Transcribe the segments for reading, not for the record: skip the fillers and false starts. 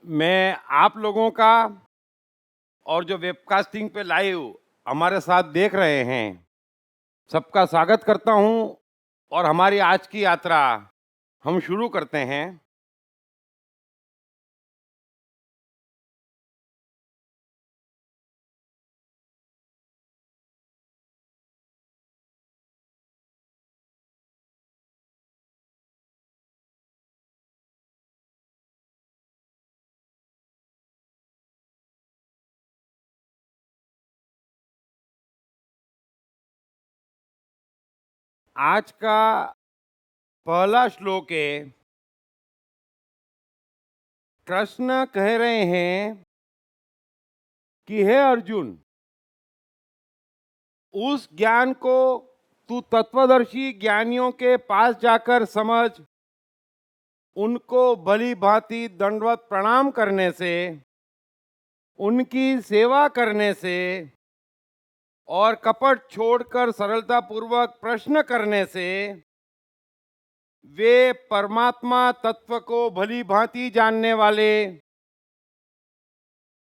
मैं आप लोगों का और जो वेबकास्टिंग पे लाइव हमारे साथ देख रहे हैं, सबका स्वागत करता हूं और हमारी आज की यात्रा हम शुरू करते हैं। आज का पहला श्लोक है, कृष्ण कह रहे हैं कि हे अर्जुन, उस ज्ञान को तू तत्वदर्शी ज्ञानियों के पास जाकर समझ, उनको भली भांति दंडवत प्रणाम करने से, उनकी सेवा करने से और कपट छोड़कर सरलता पूर्वक प्रश्न करने से वे परमात्मा तत्व को भली भांति जानने वाले,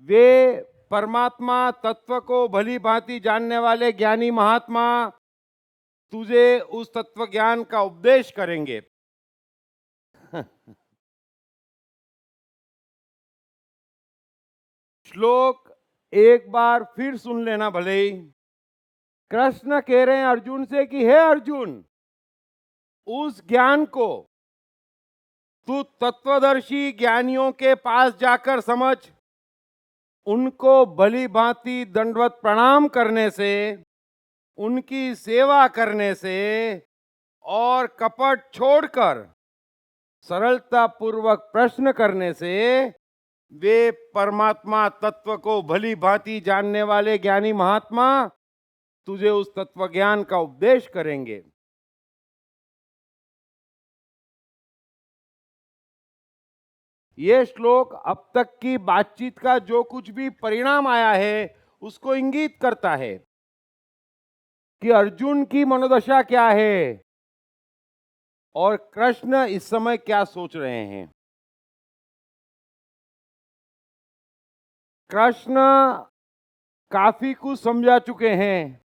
वे परमात्मा तत्व को भली भांति जानने वाले ज्ञानी महात्मा तुझे उस तत्व ज्ञान का उपदेश करेंगे। श्लोक एक बार फिर सुन लेना भले ही। कृष्ण कह रहे हैं अर्जुन से कि हे अर्जुन, उस ज्ञान को तू तत्वदर्शी ज्ञानियों के पास जाकर समझ, उनको भली भांति दंडवत प्रणाम करने से, उनकी सेवा करने से और कपट छोड़कर सरलता पूर्वक प्रश्न करने से वे परमात्मा तत्व को भली भांति जानने वाले ज्ञानी महात्मा तुझे उस तत्व ज्ञान का उपदेश करेंगे। ये श्लोक अब तक की बातचीत का जो कुछ भी परिणाम आया है उसको इंगित करता है कि अर्जुन की मनोदशा क्या है और कृष्ण इस समय क्या सोच रहे हैं। कृष्ण काफी कुछ समझा चुके हैं।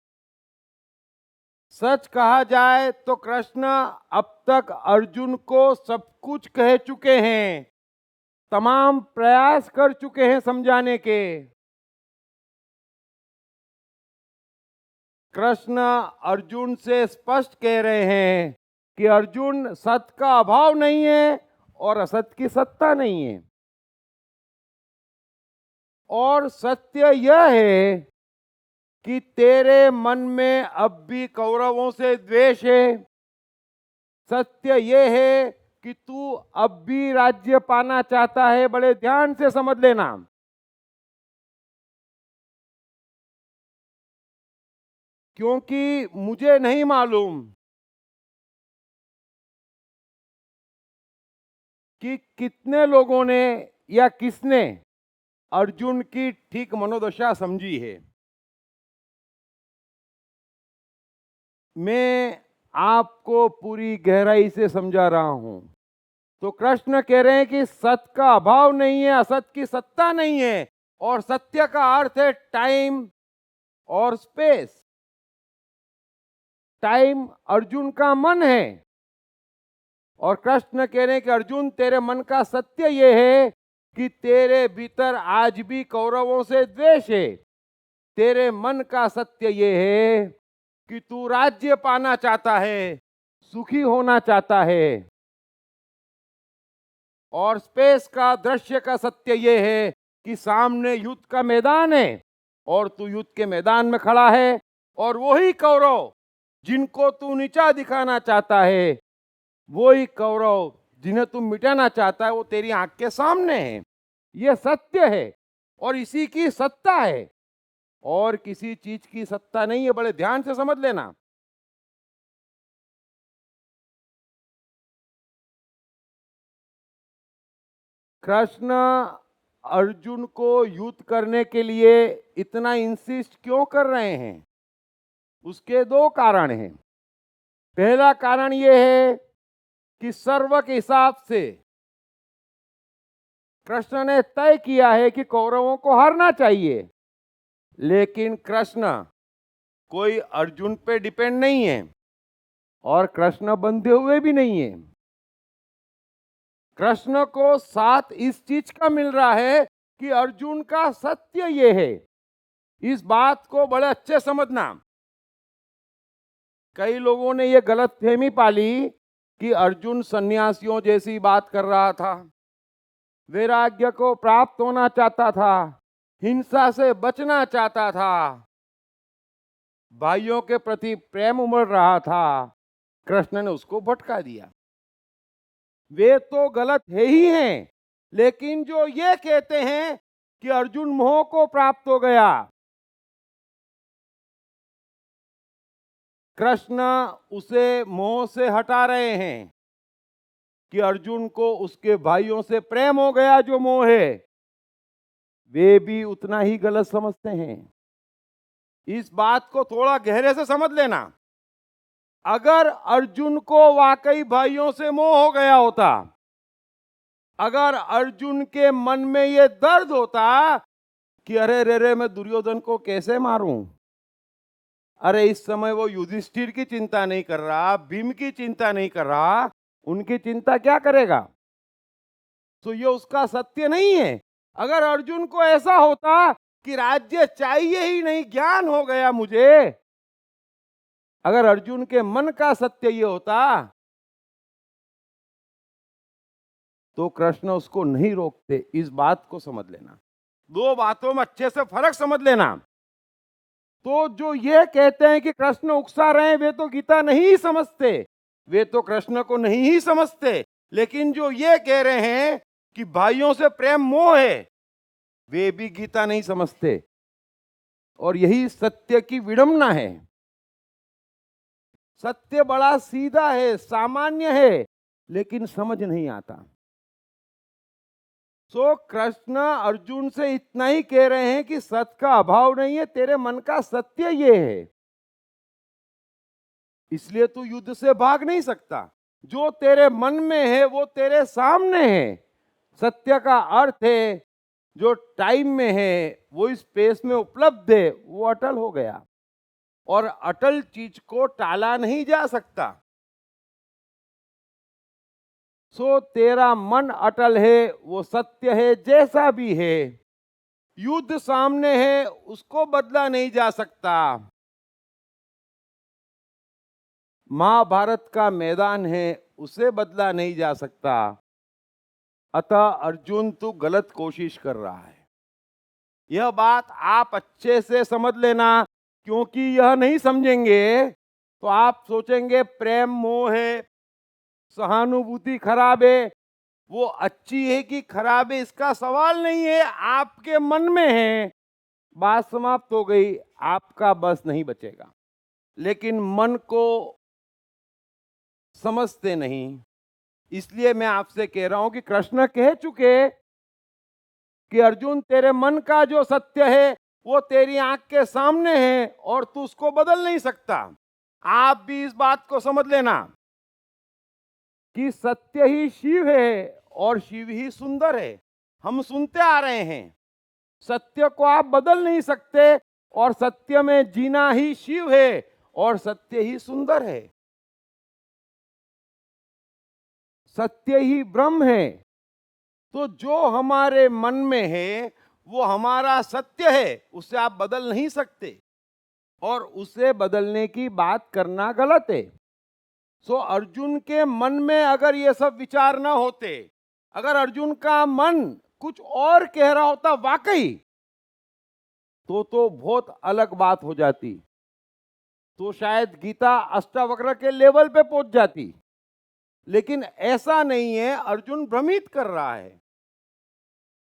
सच कहा जाए तो कृष्ण अब तक अर्जुन को सब कुछ कह चुके हैं, तमाम प्रयास कर चुके हैं समझाने के। कृष्ण अर्जुन से स्पष्ट कह रहे हैं कि अर्जुन, सत्य का अभाव नहीं है और असत्य की सत्ता नहीं है। और सत्य यह है कि तेरे मन में अब भी कौरवों से द्वेष है। सत्य यह है कि तू अब भी राज्य पाना चाहता है। बड़े ध्यान से समझ लेना। क्योंकि मुझे नहीं मालूम कि कितने लोगों ने या किसने अर्जुन की ठीक मनोदशा समझी है। मैं आपको पूरी गहराई से समझा रहा हूं। तो कृष्ण कह रहे हैं कि सत्य का अभाव नहीं है, असत्य की सत्ता नहीं है। और सत्य का अर्थ है टाइम और स्पेस। टाइम अर्जुन का मन है और कृष्ण कह रहे हैं कि अर्जुन, तेरे मन का सत्य यह है कि तेरे भीतर आज भी कौरवों से द्वेष है। तेरे मन का सत्य यह है कि तू राज्य पाना चाहता है, सुखी होना चाहता है। और स्पेस का, दृश्य का सत्य यह है कि सामने युद्ध का मैदान है और तू युद्ध के मैदान में खड़ा है और वही कौरव जिनको तू नीचा दिखाना चाहता है, वही कौरव जिन्हें तू मिटाना चाहता है, वो तेरी आंख के सामने है। यह सत्य है और इसी की सत्ता है और किसी चीज की सत्ता नहीं है। बड़े ध्यान से समझ लेना। कृष्ण अर्जुन को युद्ध करने के लिए इतना इंसिस्ट क्यों कर रहे हैं? उसके दो कारण हैं। पहला कारण यह है कि सर्व के हिसाब से कृष्ण ने तय किया है कि कौरवों को हारना चाहिए, लेकिन कृष्ण कोई अर्जुन पे डिपेंड नहीं है और कृष्ण बंधे हुए भी नहीं है। कृष्ण को साथ इस चीज का मिल रहा है कि अर्जुन का सत्य ये है। इस बात को बड़े अच्छे समझना। कई लोगों ने ये गलतफहमी पाली कि अर्जुन सन्यासियों जैसी बात कर रहा था, वैराग्य को प्राप्त होना चाहता था, हिंसा से बचना चाहता था, भाइयों के प्रति प्रेम उमड़ रहा था। कृष्ण ने उसको भटका दिया। वे तो गलत है ही हैं, लेकिन जो ये कहते हैं कि अर्जुन मोह को प्राप्त हो गया, कृष्ण उसे मोह से हटा रहे हैं कि अर्जुन को उसके भाइयों से प्रेम हो गया जो मोह है, वे भी उतना ही गलत समझते हैं। इस बात को थोड़ा गहरे से समझ लेना। अगर अर्जुन को वाकई भाइयों से मोह हो गया होता, अगर अर्जुन के मन में ये दर्द होता कि अरे रे रे मैं दुर्योधन को कैसे मारूं, अरे इस समय वो युधिष्ठिर की चिंता नहीं कर रहा, भीम की चिंता नहीं कर रहा, उनकी चिंता क्या करेगा? तो ये उसका सत्य नहीं है। अगर अर्जुन को ऐसा होता कि राज्य चाहिए ही नहीं, ज्ञान हो गया मुझे, अगर अर्जुन के मन का सत्य ये होता तो कृष्ण उसको नहीं रोकते। इस बात को समझ लेना। दो बातों में अच्छे से फर्क समझ लेना। तो जो ये कहते हैं कि कृष्ण उकसा रहे हैं, वे तो गीता नहीं समझते, वे तो कृष्ण को नहीं ही समझते। लेकिन जो ये कह रहे हैं कि भाइयों से प्रेम मोह है, वे भी गीता नहीं समझते। और यही सत्य की विडंबना है। सत्य बड़ा सीधा है, सामान्य है, लेकिन समझ नहीं आता। सो कृष्ण अर्जुन से इतना ही कह रहे हैं कि सत्य का अभाव नहीं है, तेरे मन का सत्य ये है, इसलिए तू युद्ध से भाग नहीं सकता। जो तेरे मन में है वो तेरे सामने है। सत्य का अर्थ है जो टाइम में है, वो स्पेस में उपलब्ध है, वो अटल हो गया और अटल चीज को टाला नहीं जा सकता। सो तेरा मन अटल है, वो सत्य है जैसा भी है। युद्ध सामने है, उसको बदला नहीं जा सकता। महाभारत का मैदान है, उसे बदला नहीं जा सकता। अतः अर्जुन तू गलत कोशिश कर रहा है। यह बात आप अच्छे से समझ लेना, क्योंकि यह नहीं समझेंगे तो आप सोचेंगे प्रेम मोह है, सहानुभूति खराब है। वो अच्छी है कि खराब है इसका सवाल नहीं है, आपके मन में है। बात समाप्त हो गई, आपका बस नहीं बचेगा। लेकिन मन को समझते नहीं, इसलिए मैं आपसे कह रहा हूं कि कृष्ण कह चुके कि अर्जुन तेरे मन का जो सत्य है वो तेरी आंख के सामने है और तू उसको बदल नहीं सकता। आप भी इस बात को समझ लेना कि सत्य ही शिव है और शिव ही सुंदर है। हम सुनते आ रहे हैं, सत्य को आप बदल नहीं सकते और सत्य में जीना ही शिव है और सत्य ही सुंदर है। सत्य ही ब्रह्म है। तो जो हमारे मन में है वो हमारा सत्य है, उसे आप बदल नहीं सकते और उसे बदलने की बात करना गलत है। सो अर्जुन के मन में अगर ये सब विचार ना होते, अगर अर्जुन का मन कुछ और कह रहा होता वाकई, तो बहुत अलग बात हो जाती। तो शायद गीता अष्टावक्र के लेवल पे पहुंच जाती। लेकिन ऐसा नहीं है, अर्जुन भ्रमित कर रहा है।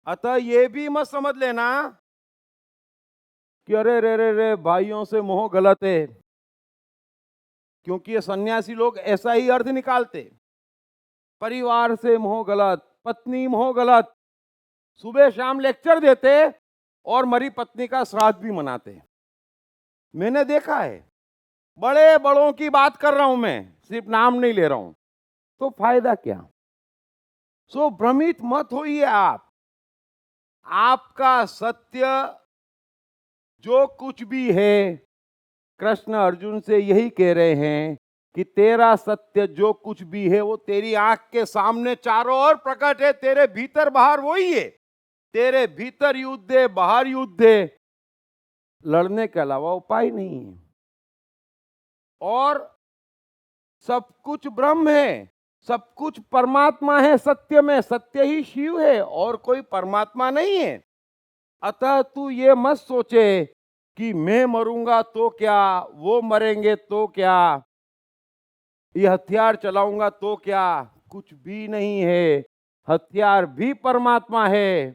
अतः ये भी मत समझ लेना कि अरे रे रे रे भाइयों से मोह गलत है, क्योंकि ये सन्यासी लोग ऐसा ही अर्थ निकालते। परिवार से मोह गलत, पत्नी मोह गलत, सुबह शाम लेक्चर देते और मरी पत्नी का श्राद्ध भी मनाते। मैंने देखा है, बड़े बड़ों की बात कर रहा हूं मैं, सिर्फ नाम नहीं ले रहा हूं। तो फायदा क्या? सो भ्रमित मत होइए आप। आपका सत्य जो कुछ भी है, कृष्ण अर्जुन से यही कह रहे हैं कि तेरा सत्य जो कुछ भी है वो तेरी आंख के सामने चारों ओर प्रकट है। तेरे भीतर बाहर वही है। तेरे भीतर युद्ध है, बाहर युद्ध है, लड़ने के अलावा उपाय नहीं है। और सब कुछ ब्रह्म है, सब कुछ परमात्मा है। सत्य में सत्य ही शिव है और कोई परमात्मा नहीं है। अतः तू ये मत सोचे कि मैं मरूंगा तो क्या, वो मरेंगे तो क्या, ये हथियार चलाऊंगा तो क्या। कुछ भी नहीं है। हथियार भी परमात्मा है,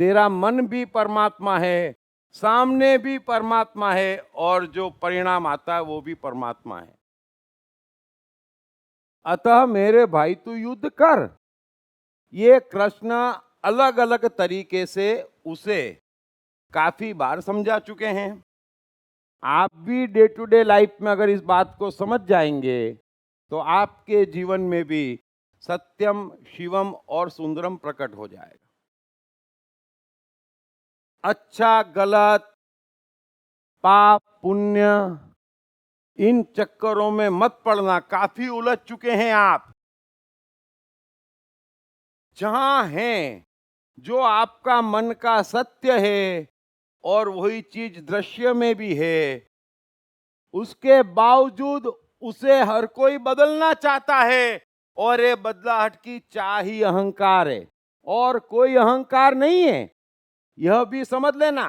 तेरा मन भी परमात्मा है, सामने भी परमात्मा है, और जो परिणाम आता है वो भी परमात्मा है। अतः मेरे भाई तू युद्ध कर। ये कृष्ण अलग अलग तरीके से उसे काफी बार समझा चुके हैं। आप भी डे टू डे लाइफ में अगर इस बात को समझ जाएंगे तो आपके जीवन में भी सत्यम, शिवम और सुंदरम प्रकट हो जाएगा। अच्छा गलत, पाप पुण्य, इन चक्करों में मत पड़ना। काफी उलझ चुके हैं आप। जहां हैं जो आपका मन का सत्य है और वही चीज दृश्य में भी है, उसके बावजूद उसे हर कोई बदलना चाहता है। और ये बदलाहट की चाह ही अहंकार है, और कोई अहंकार नहीं है। यह भी समझ लेना।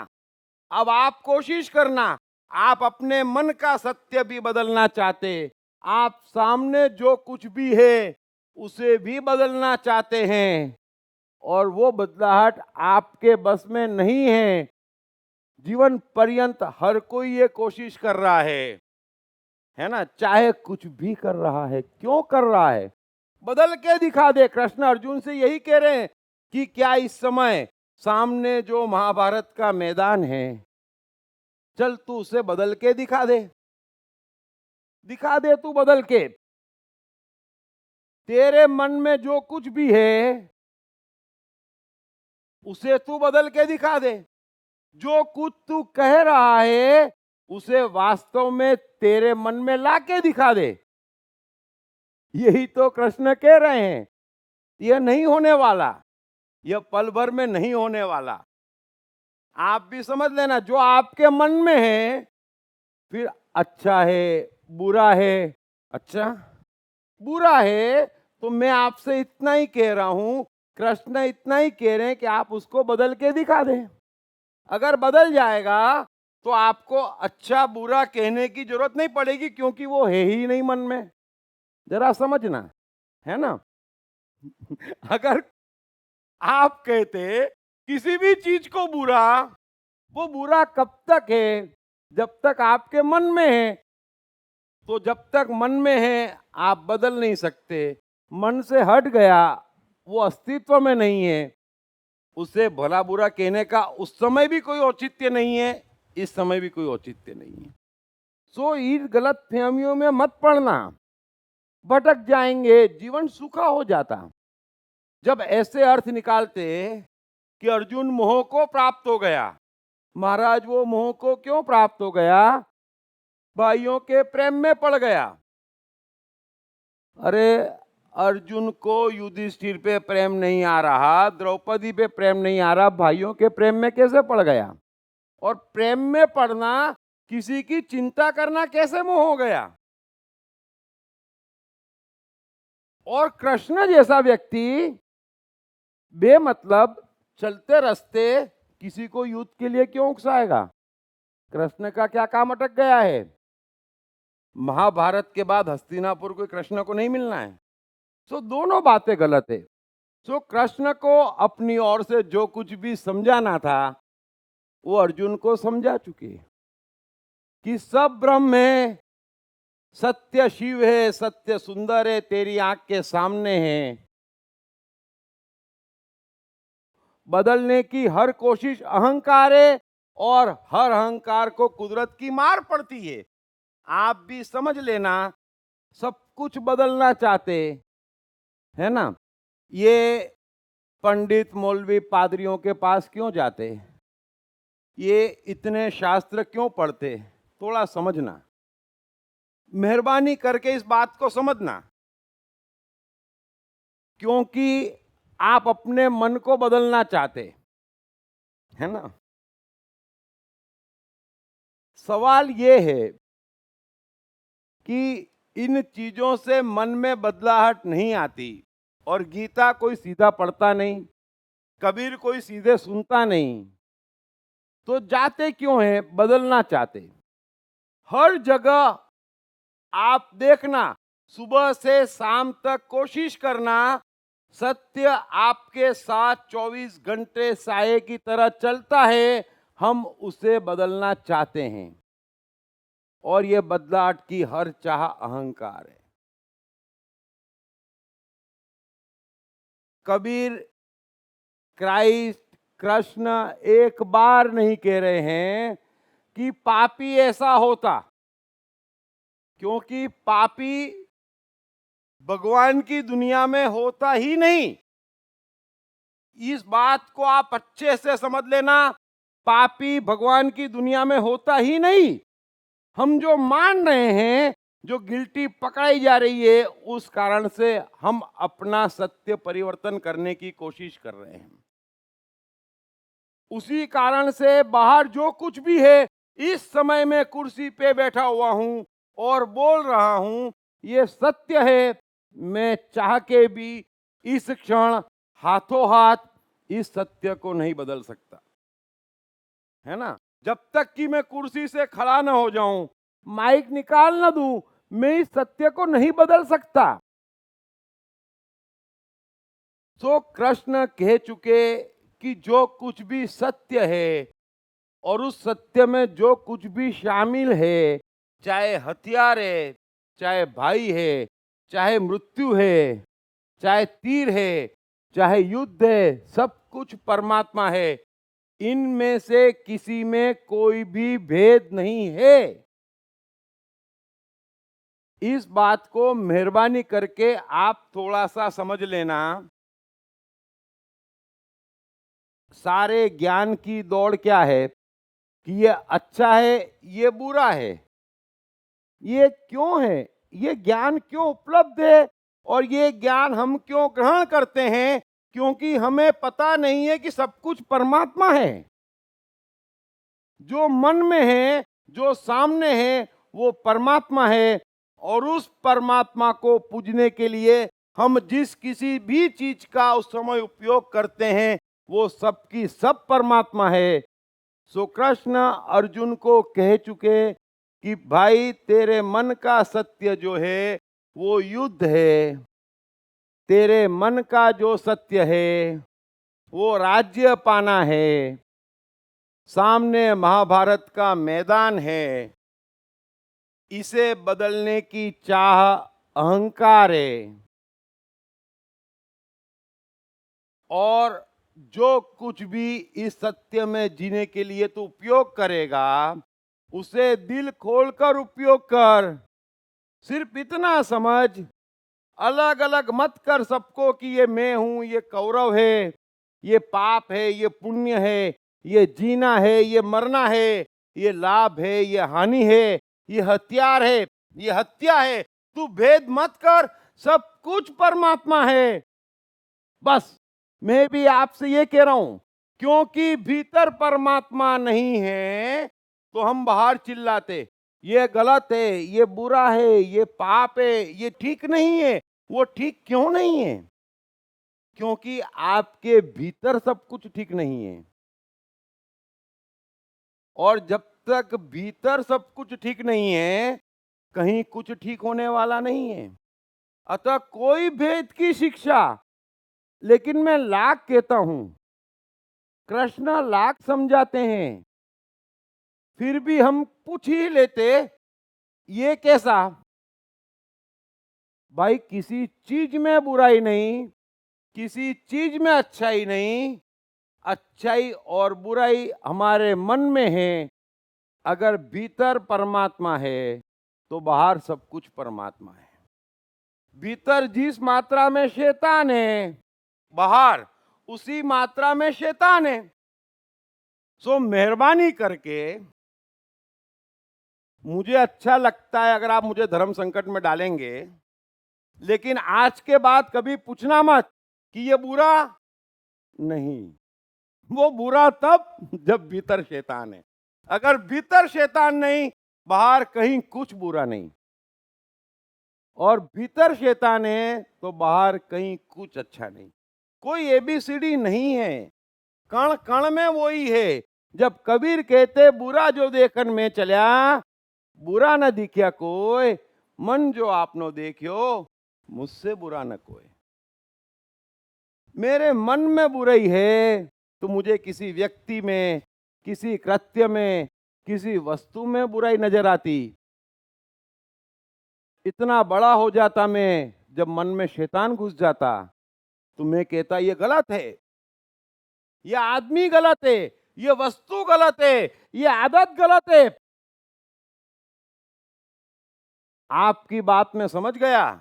अब आप कोशिश करना, आप अपने मन का सत्य भी बदलना चाहते, आप सामने जो कुछ भी है उसे भी बदलना चाहते हैं, और वो बदलाहट आपके बस में नहीं है। जीवन पर्यंत हर कोई ये कोशिश कर रहा है ना। चाहे कुछ भी कर रहा है, क्यों कर रहा है, बदल के दिखा दे। कृष्ण अर्जुन से यही कह रहे हैं कि क्या इस समय सामने जो महाभारत का मैदान है, चल तू उसे बदल के दिखा दे। दिखा दे तू बदल के। तेरे मन में जो कुछ भी है उसे तू बदल के दिखा दे। जो कुछ तू कह रहा है उसे वास्तव में तेरे मन में लाके दिखा दे। यही तो कृष्ण कह रहे हैं। यह नहीं होने वाला, यह पल भर में नहीं होने वाला। आप भी समझ लेना, जो आपके मन में है, फिर अच्छा है, बुरा है। अच्छा बुरा है तो मैं आपसे इतना ही कह रहा हूं, कृष्ण इतना ही कह रहे हैं कि आप उसको बदल के दिखा दें। अगर बदल जाएगा तो आपको अच्छा बुरा कहने की जरूरत नहीं पड़ेगी, क्योंकि वो है ही नहीं मन में। जरा समझना, है ना। अगर आप कहते किसी भी चीज को बुरा, वो बुरा कब तक है, जब तक आपके मन में है। तो जब तक मन में है आप बदल नहीं सकते। मन से हट गया, वो अस्तित्व में नहीं है, उसे भला बुरा कहने का उस समय भी कोई औचित्य नहीं है, इस समय भी कोई औचित्य नहीं है। सो इन गलत फहमियों में मत पड़ना, भटक जाएंगे, जीवन सूखा हो जाता। जब ऐसे अर्थ निकालते कि अर्जुन मोह को प्राप्त हो गया, महाराज वो मोह को क्यों प्राप्त हो गया, भाइयों के प्रेम में पड़ गया। अरे अर्जुन को युधिष्ठिर पे प्रेम नहीं आ रहा, द्रौपदी पे प्रेम नहीं आ रहा, भाइयों के प्रेम में कैसे पड़ गया। और प्रेम में पड़ना, किसी की चिंता करना कैसे मोह हो गया। और कृष्ण जैसा व्यक्ति बेमतलब चलते रास्ते किसी को युद्ध के लिए क्यों उकसाएगा। कृष्ण का क्या काम अटक गया है। महाभारत के बाद हस्तिनापुर को कृष्ण को नहीं मिलना है। सो दोनों बातें गलत है। सो कृष्ण को अपनी ओर से जो कुछ भी समझाना था वो अर्जुन को समझा चुके कि सब ब्रह्म है, सत्य शिव है, सत्य सुंदर है, तेरी आंख के सामने है। बदलने की हर कोशिश अहंकार है, और हर अहंकार को कुदरत की मार पड़ती है। आप भी समझ लेना, सब कुछ बदलना चाहते है ना। ये पंडित मौलवी पादरियों के पास क्यों जाते? ये इतने शास्त्र क्यों पढ़ते? थोड़ा समझना, मेहरबानी करके इस बात को समझना, क्योंकि आप अपने मन को बदलना चाहते है ना। सवाल ये है कि इन चीजों से मन में बदलाहट नहीं आती, और गीता कोई सीधा पढ़ता नहीं, कबीर कोई सीधे सुनता नहीं, तो जाते क्यों हैं? बदलना चाहते। हर जगह आप देखना, सुबह से शाम तक कोशिश करना, सत्य आपके साथ 24 घंटे साए की तरह चलता है, हम उसे बदलना चाहते हैं, और ये बदलाहट की हर चाह अहंकार है। कबीर, क्राइस्ट, कृष्ण एक बार नहीं कह रहे हैं कि पापी ऐसा होता, क्योंकि पापी भगवान की दुनिया में होता ही नहीं। इस बात को आप अच्छे से समझ लेना, पापी भगवान की दुनिया में होता ही नहीं। हम जो मान रहे हैं, जो गिल्टी पकड़ाई जा रही है, उस कारण से हम अपना सत्य परिवर्तन करने की कोशिश कर रहे हैं। उसी कारण से बाहर जो कुछ भी है, इस समय मैं कुर्सी पे बैठा हुआ हूं और बोल रहा हूं, ये सत्य है। मैं चाह के भी इस क्षण हाथों हाथ इस सत्य को नहीं बदल सकता, है ना। जब तक कि मैं कुर्सी से खड़ा ना हो जाऊं, माइक निकाल ना दूं, मैं इस सत्य को नहीं बदल सकता। तो कृष्ण कह चुके कि जो कुछ भी सत्य है, और उस सत्य में जो कुछ भी शामिल है, चाहे हथियार है, चाहे भाई है, चाहे मृत्यु है, चाहे तीर है, चाहे युद्ध है, सब कुछ परमात्मा है। इनमें से किसी में कोई भी भेद नहीं है। इस बात को मेहरबानी करके आप थोड़ा सा समझ लेना। सारे ज्ञान की दौड़ क्या है कि ये अच्छा है, ये बुरा है। ये क्यों है? ये ज्ञान क्यों उपलब्ध है, और ये ज्ञान हम क्यों ग्रहण करते हैं? क्योंकि हमें पता नहीं है कि सब कुछ परमात्मा है। जो मन में है, जो सामने है, वो परमात्मा है, और उस परमात्मा को पूजने के लिए हम जिस किसी भी चीज का उस समय उपयोग करते हैं, वो सब की सब परमात्मा है। सो कृष्ण अर्जुन को कह चुके कि भाई, तेरे मन का सत्य जो है वो युद्ध है, तेरे मन का जो सत्य है वो राज्य पाना है, सामने महाभारत का मैदान है। इसे बदलने की चाह अहंकार है, और जो कुछ भी इस सत्य में जीने के लिए तू उपयोग करेगा, उसे दिल खोलकर उपयोग कर। सिर्फ इतना समझ, अलग अलग मत कर सबको कि ये मैं हूं, ये कौरव है, ये पाप है, ये पुण्य है, ये जीना है, ये मरना है, ये लाभ है, ये हानि है, ये हथियार है, ये हत्या है। तू भेद मत कर, सब कुछ परमात्मा है। बस मैं भी आपसे ये कह रहा हूं, क्योंकि भीतर परमात्मा नहीं है तो हम बाहर चिल्लाते, ये गलत है, ये बुरा है, ये पाप है, ये ठीक नहीं है। वो ठीक क्यों नहीं है? क्योंकि आपके भीतर सब कुछ ठीक नहीं है, और जब तक भीतर सब कुछ ठीक नहीं है, कहीं कुछ ठीक होने वाला नहीं है। अतः कोई भेद की शिक्षा, लेकिन मैं लाख कहता हूं, कृष्ण लाख समझाते हैं, फिर भी हम पूछ ही लेते, ये कैसा? भाई, किसी चीज में बुराई नहीं, किसी चीज में अच्छाई नहीं। अच्छाई और बुराई हमारे मन में है। अगर भीतर परमात्मा है तो बाहर सब कुछ परमात्मा है। भीतर जिस मात्रा में शैतान है, बाहर उसी मात्रा में शैतान है। सो मेहरबानी करके, मुझे अच्छा लगता है अगर आप मुझे धर्म संकट में डालेंगे, लेकिन आज के बाद कभी पूछना मत कि ये बुरा नहीं। वो बुरा तब जब भीतर शैतान है। अगर भीतर शैतान नहीं, बाहर कहीं कुछ बुरा नहीं। और भीतर शैतान है तो बाहर कहीं कुछ अच्छा नहीं। कोई एबीसीडी नहीं है, कण कण में वही है। जब कबीर कहते बुरा जो देखन में चल्या, बुरा न दिख्या कोई, मन जो आपनो देखियो मुझसे बुरा न कोई। मेरे मन में बुराई है तो मुझे किसी व्यक्ति में, किसी कृत्य में, किसी वस्तु में बुराई नजर आती। इतना बड़ा हो जाता मैं जब मन में शैतान घुस जाता, तो मैं कहता ये गलत है, ये आदमी गलत है, ये वस्तु गलत है, ये आदत गलत है। आपकी बात में समझ गया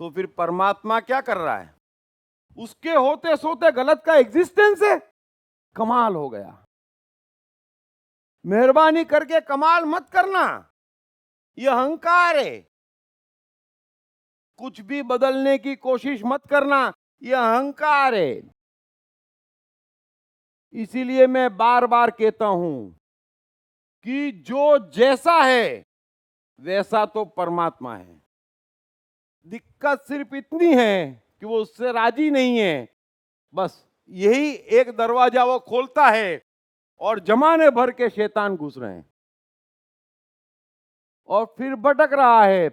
तो फिर परमात्मा क्या कर रहा है? उसके होते सोते गलत का एग्जिस्टेंस है। कमाल हो गया। मेहरबानी करके कमाल मत करना, यह अहंकार है। कुछ भी बदलने की कोशिश मत करना, यह अहंकार है। इसीलिए मैं बार बार कहता हूं कि जो जैसा है वैसा तो परमात्मा है। दिक्कत सिर्फ इतनी है कि वो उससे राजी नहीं है। बस यही एक दरवाजा वो खोलता है और जमाने भर के शैतान घुस रहे हैं और फिर भटक रहा है।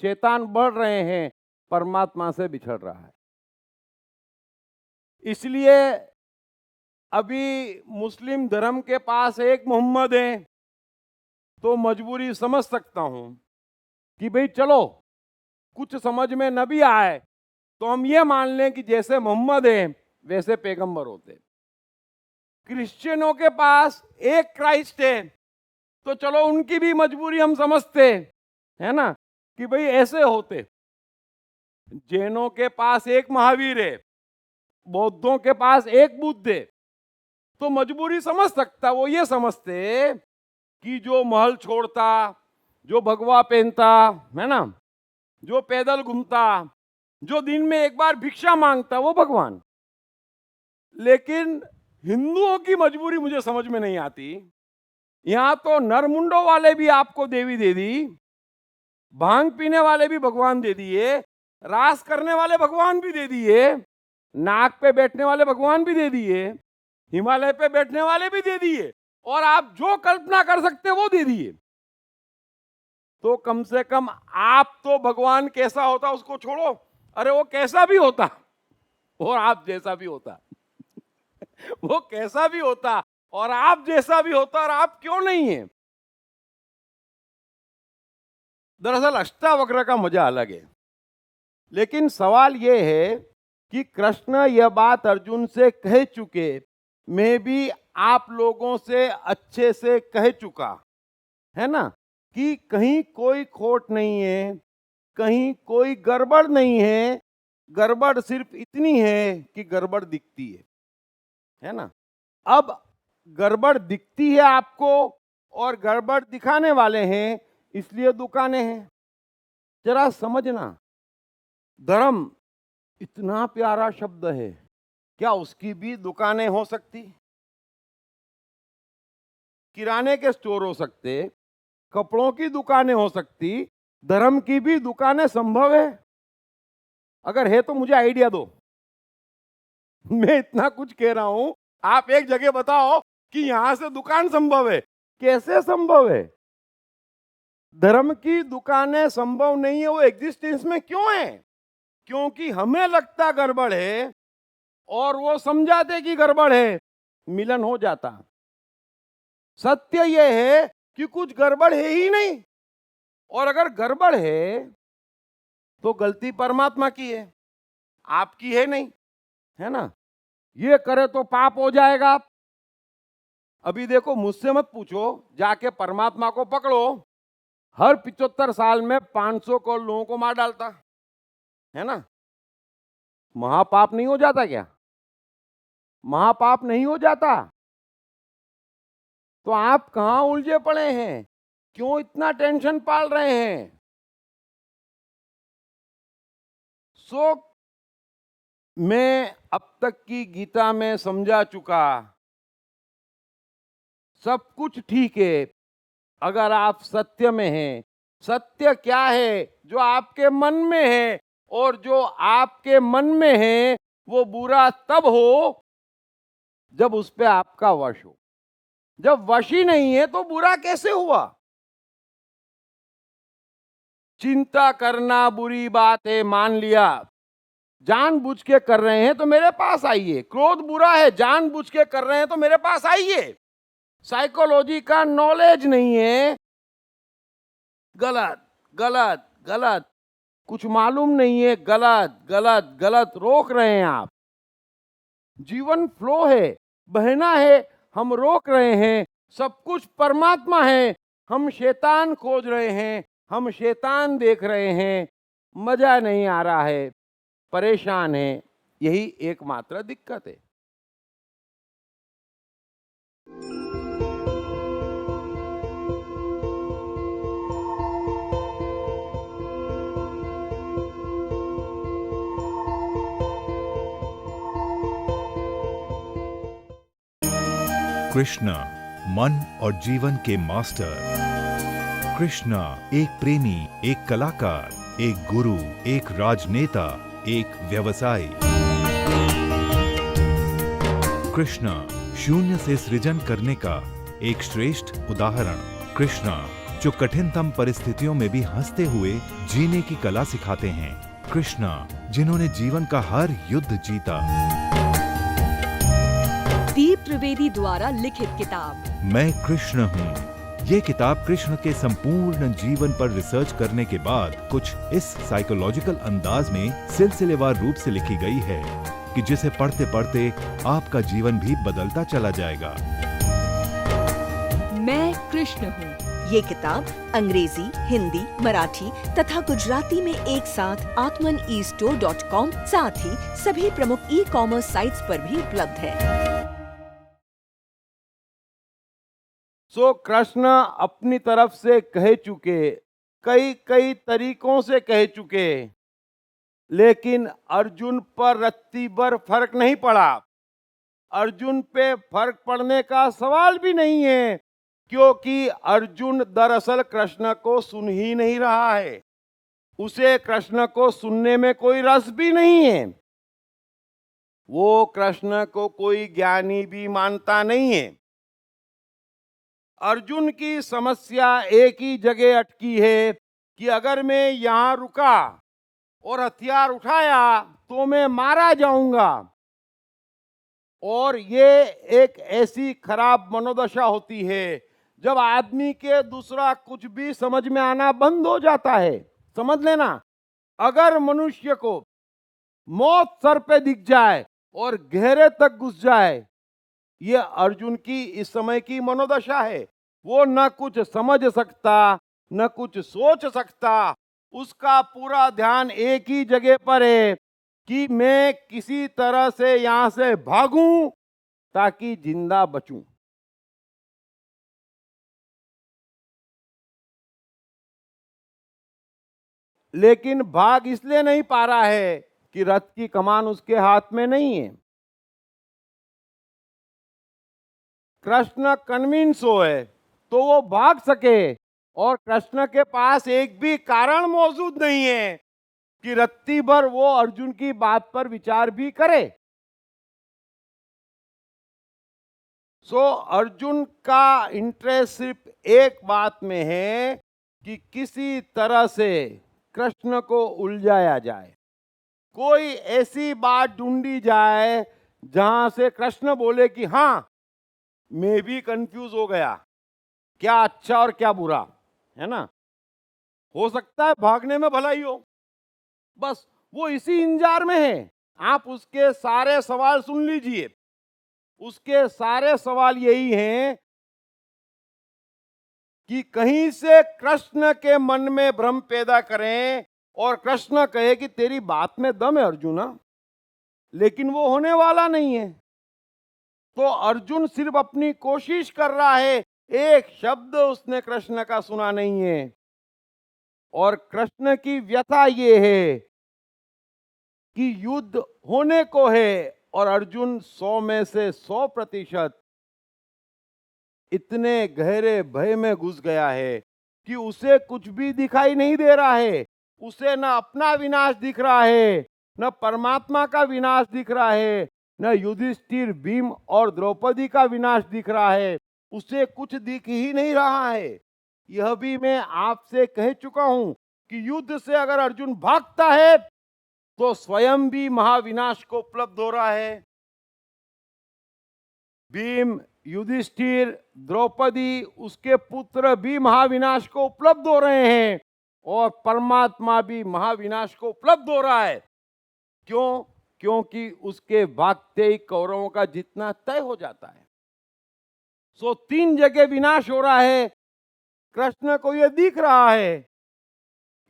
शैतान बढ़ रहे हैं, परमात्मा से बिछड़ रहा है। इसलिए अभी मुस्लिम धर्म के पास एक मोहम्मद है तो मजबूरी समझ सकता हूं कि भाई चलो कुछ समझ में न भी आए तो हम ये मान लें कि जैसे मोहम्मद है वैसे पैगंबर होते। क्रिश्चियनों के पास एक क्राइस्ट है तो चलो उनकी भी मजबूरी हम समझते है ना, कि भाई ऐसे होते। जैनों के पास एक महावीर है, बौद्धों के पास एक बुद्ध है, तो मजबूरी समझ सकता। वो ये समझते कि जो महल छोड़ता, जो भगवा पहनता है ना, जो पैदल घूमता, जो दिन में एक बार भिक्षा मांगता, वो भगवान। लेकिन हिंदुओं की मजबूरी मुझे समझ में नहीं आती। यहां तो नरमुंडों वाले भी आपको देवी दे दी, भांग पीने वाले भी भगवान दे दिए, रास करने वाले भगवान भी दे दिए, नाक पे बैठने वाले भगवान भी दे दिए, हिमालय पे बैठने वाले भी दे दिए, और आप जो कल्पना कर सकते वो दे दिए। तो कम से कम आप तो भगवान कैसा होता उसको छोड़ो, अरे वो कैसा भी होता और आप जैसा भी होता वो कैसा भी होता और आप जैसा भी होता, और आप क्यों नहीं है। दरअसल अष्टावक्र का मजा अलग है। लेकिन सवाल यह है कि कृष्ण यह बात अर्जुन से कह चुके, मैं भी आप लोगों से अच्छे से कह चुका है ना, कि कहीं कोई खोट नहीं है, कहीं कोई गड़बड़ नहीं है। गड़बड़ सिर्फ इतनी है कि गड़बड़ दिखती है ना। अब गड़बड़ दिखती है आपको और गड़बड़ दिखाने वाले हैं, इसलिए दुकानें हैं। जरा समझना, धर्म इतना प्यारा शब्द है, क्या उसकी भी दुकानें हो सकती? किराने के स्टोर हो सकते, कपड़ों की दुकानें हो सकती, धर्म की भी दुकानें संभव है? अगर है तो मुझे आइडिया दो। मैं इतना कुछ कह रहा हूं, आप एक जगह बताओ कि यहां से दुकान संभव है। कैसे संभव है? धर्म की दुकानें संभव नहीं है, वो एग्जिस्टेंस में क्यों है? क्योंकि हमें लगता गड़बड़ है और वो समझाते कि गड़बड़ है, मिलन हो जाता। सत्य यह है कि कुछ गड़बड़ है ही नहीं, और अगर गड़बड़ है तो गलती परमात्मा की है, आपकी है नहीं, है ना। ये करे तो पाप हो जाएगा। अभी देखो, मुझसे मत पूछो, जाके परमात्मा को पकड़ो, हर 75 साल में 500 करोड़ लोगों को मार डालता है ना, महापाप नहीं हो जाता क्या? महापाप नहीं हो जाता? तो आप कहां उलझे पड़े हैं? क्यों इतना टेंशन पाल रहे हैं? सो मैं अब तक की गीता में समझा चुका, सब कुछ ठीक है अगर आप सत्य में हैं। सत्य क्या है? जो आपके मन में है, और जो आपके मन में है वो बुरा तब हो जब उस पे आपका वश हो। जब वश ही नहीं है तो बुरा कैसे हुआ? चिंता करना बुरी बात है, मान लिया। जानबूझ के कर रहे हैं तो मेरे पास आइए। क्रोध बुरा है, जानबूझ के कर रहे हैं तो मेरे पास आइए। साइकोलॉजी का नॉलेज नहीं है, गलत गलत गलत, कुछ मालूम नहीं है, गलत गलत गलत, रोक रहे हैं आप। जीवन फ्लो है, बहना है, हम रोक रहे हैं। सब कुछ परमात्मा है, हम शैतान खोज रहे हैं, हम शैतान देख रहे हैं। मजा नहीं आ रहा है, परेशान है, यही एकमात्र दिक्कत है। कृष्ण मन और जीवन के मास्टर। कृष्ण एक प्रेमी, एक कलाकार, एक गुरु, एक राजनेता, एक व्यवसायी। कृष्ण शून्य से सृजन करने का एक श्रेष्ठ उदाहरण। कृष्ण जो कठिनतम परिस्थितियों में भी हंसते हुए जीने की कला सिखाते हैं। कृष्ण जिन्होंने जीवन का हर युद्ध जीता। दीप त्रिवेदी द्वारा लिखित किताब मैं कृष्ण हूँ। ये किताब कृष्ण के संपूर्ण जीवन पर रिसर्च करने के बाद कुछ इस साइकोलॉजिकल अंदाज में सिलसिलेवार रूप से लिखी गई है कि जिसे पढ़ते पढ़ते आपका जीवन भी बदलता चला जाएगा। मैं कृष्ण हूँ। ये किताब अंग्रेजी, हिंदी, मराठी तथा गुजराती में एक साथ atmanestore.com साथ ही सभी प्रमुख ई-कॉमर्स साइट्स पर भी उपलब्ध है। सो कृष्ण अपनी तरफ से कह चुके, कई कई तरीकों से कह चुके, लेकिन अर्जुन पर रत्ती भर फर्क नहीं पड़ा। अर्जुन पे फर्क पड़ने का सवाल भी नहीं है, क्योंकि अर्जुन दरअसल कृष्ण को सुन ही नहीं रहा है। उसे कृष्ण को सुनने में कोई रस भी नहीं है। वो कृष्ण को कोई ज्ञानी भी मानता नहीं है। अर्जुन की समस्या एक ही जगह अटकी है कि अगर मैं यहां रुका और हथियार उठाया तो मैं मारा जाऊंगा। और ये एक ऐसी खराब मनोदशा होती है जब आदमी के दूसरा कुछ भी समझ में आना बंद हो जाता है। समझ लेना, अगर मनुष्य को मौत सर पे दिख जाए और गहरे तक घुस जाए, ये अर्जुन की इस समय की मनोदशा है। वो न कुछ समझ सकता, न कुछ सोच सकता। उसका पूरा ध्यान एक ही जगह पर है कि मैं किसी तरह से यहां से भागूं ताकि जिंदा बचूं। लेकिन भाग इसलिए नहीं पा रहा है कि रथ की कमान उसके हाथ में नहीं है। कृष्ण कन्विंस होए तो वो भाग सके, और कृष्ण के पास एक भी कारण मौजूद नहीं है कि रत्ती भर वो अर्जुन की बात पर विचार भी करे। सो अर्जुन का इंटरेस्ट सिर्फ एक बात में है कि किसी तरह से कृष्ण को उलझाया जाए। कोई ऐसी बात ढूंढी जाए जहां से कृष्ण बोले कि हां, मैं भी कंफ्यूज हो गया, क्या अच्छा और क्या बुरा है ना। हो सकता है भागने में भलाई हो, बस वो इसी इंतजार में है। आप उसके सारे सवाल सुन लीजिए। उसके सारे सवाल यही हैं कि कहीं से कृष्ण के मन में भ्रम पैदा करें और कृष्ण कहे कि तेरी बात में दम है अर्जुना, लेकिन वो होने वाला नहीं है। तो अर्जुन सिर्फ अपनी कोशिश कर रहा है, एक शब्द उसने कृष्ण का सुना नहीं है। और कृष्ण की व्यथा ये है कि युद्ध होने को है और अर्जुन 100 में से 100% इतने गहरे भय में घुस गया है कि उसे कुछ भी दिखाई नहीं दे रहा है। उसे न अपना विनाश दिख रहा है, न परमात्मा का विनाश दिख रहा है, न युधिष्ठिर, भीम और द्रौपदी का विनाश दिख रहा है। उसे कुछ दिख ही नहीं रहा है। यह भी मैं आपसे कह चुका हूं कि युद्ध से अगर अर्जुन भागता है तो स्वयं भी महाविनाश को उपलब्ध हो रहा है। भीम, युधिष्ठिर, द्रौपदी, उसके पुत्र भी महाविनाश को उपलब्ध हो रहे हैं और परमात्मा भी महाविनाश को उपलब्ध हो रहा है। क्यों? क्योंकि उसके भागते ही कौरवों का जितना तय हो जाता है। सो 3 जगह विनाश हो रहा है, कृष्ण को यह दिख रहा है।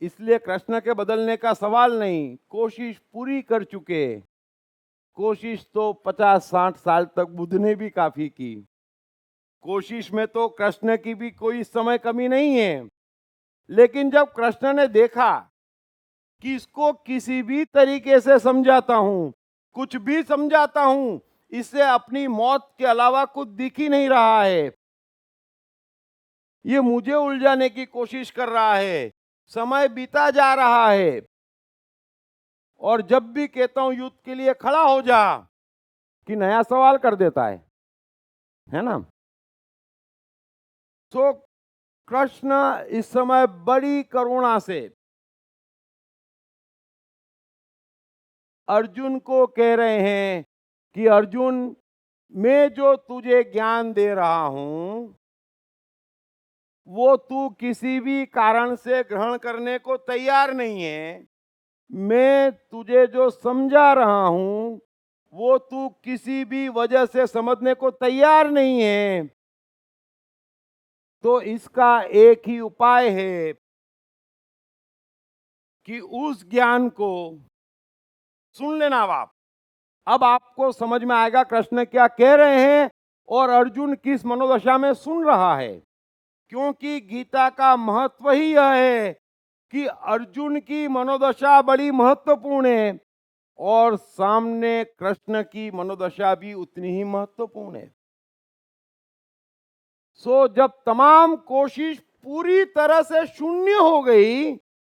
इसलिए कृष्ण के बदलने का सवाल नहीं, कोशिश पूरी कर चुके। कोशिश तो 50-60 साल तक बुद्ध ने भी काफी की। कोशिश में तो कृष्ण की भी कोई समय कमी नहीं है। लेकिन जब कृष्ण ने देखा कि इसको किसी भी तरीके से समझाता हूं, कुछ भी समझाता हूं, इससे अपनी मौत के अलावा कुछ दिख ही नहीं रहा है, ये मुझे उलझाने की कोशिश कर रहा है, समय बीता जा रहा है, और जब भी कहता हूं युद्ध के लिए खड़ा हो जा कि नया सवाल कर देता है ना। तो कृष्ण इस समय बड़ी करुणा से अर्जुन को कह रहे हैं कि अर्जुन, मैं जो तुझे ज्ञान दे रहा हूं वो तू किसी भी कारण से ग्रहण करने को तैयार नहीं है। मैं तुझे जो समझा रहा हूं वो तू किसी भी वजह से समझने को तैयार नहीं है। तो इसका एक ही उपाय है कि उस ज्ञान को सुन लेना आप। अब आपको समझ में आएगा कृष्ण क्या कह रहे हैं और अर्जुन किस मनोदशा में सुन रहा है। क्योंकि गीता का महत्व ही यह है कि अर्जुन की मनोदशा बड़ी महत्वपूर्ण है और सामने कृष्ण की मनोदशा भी उतनी ही महत्वपूर्ण है। सो जब तमाम कोशिश पूरी तरह से शून्य हो गई,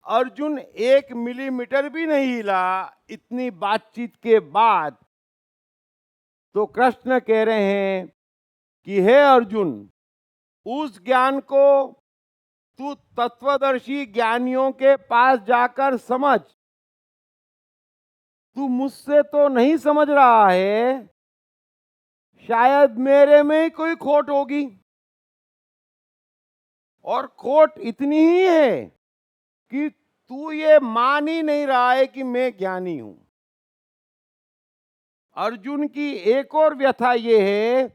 अर्जुन 1 मिलीमीटर भी नहीं हिला इतनी बातचीत के बाद, तो कृष्ण कह रहे हैं कि हे अर्जुन, उस ज्ञान को तू तत्वदर्शी ज्ञानियों के पास जाकर समझ। तू मुझसे तो नहीं समझ रहा है, शायद मेरे में ही कोई खोट होगी, और खोट इतनी ही है कि तू ये मान ही नहीं रहा है कि मैं ज्ञानी हूं। अर्जुन की एक और व्यथा ये है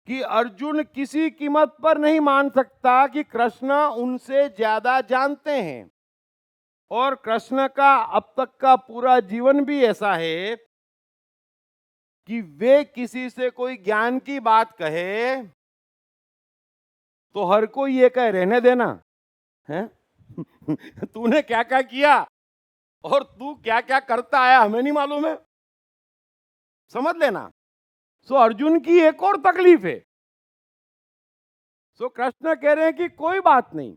कि अर्जुन किसी कीमत पर नहीं मान सकता कि कृष्ण उनसे ज्यादा जानते हैं, और कृष्ण का अब तक का पूरा जीवन भी ऐसा है कि वे किसी से कोई ज्ञान की बात कहे तो हर कोई ये कहे रहने देना है। तूने क्या क्या किया और तू क्या क्या करता आया हमें नहीं मालूम है, समझ लेना। सो अर्जुन की एक और तकलीफ है। सो कृष्ण कह रहे हैं कि कोई बात नहीं,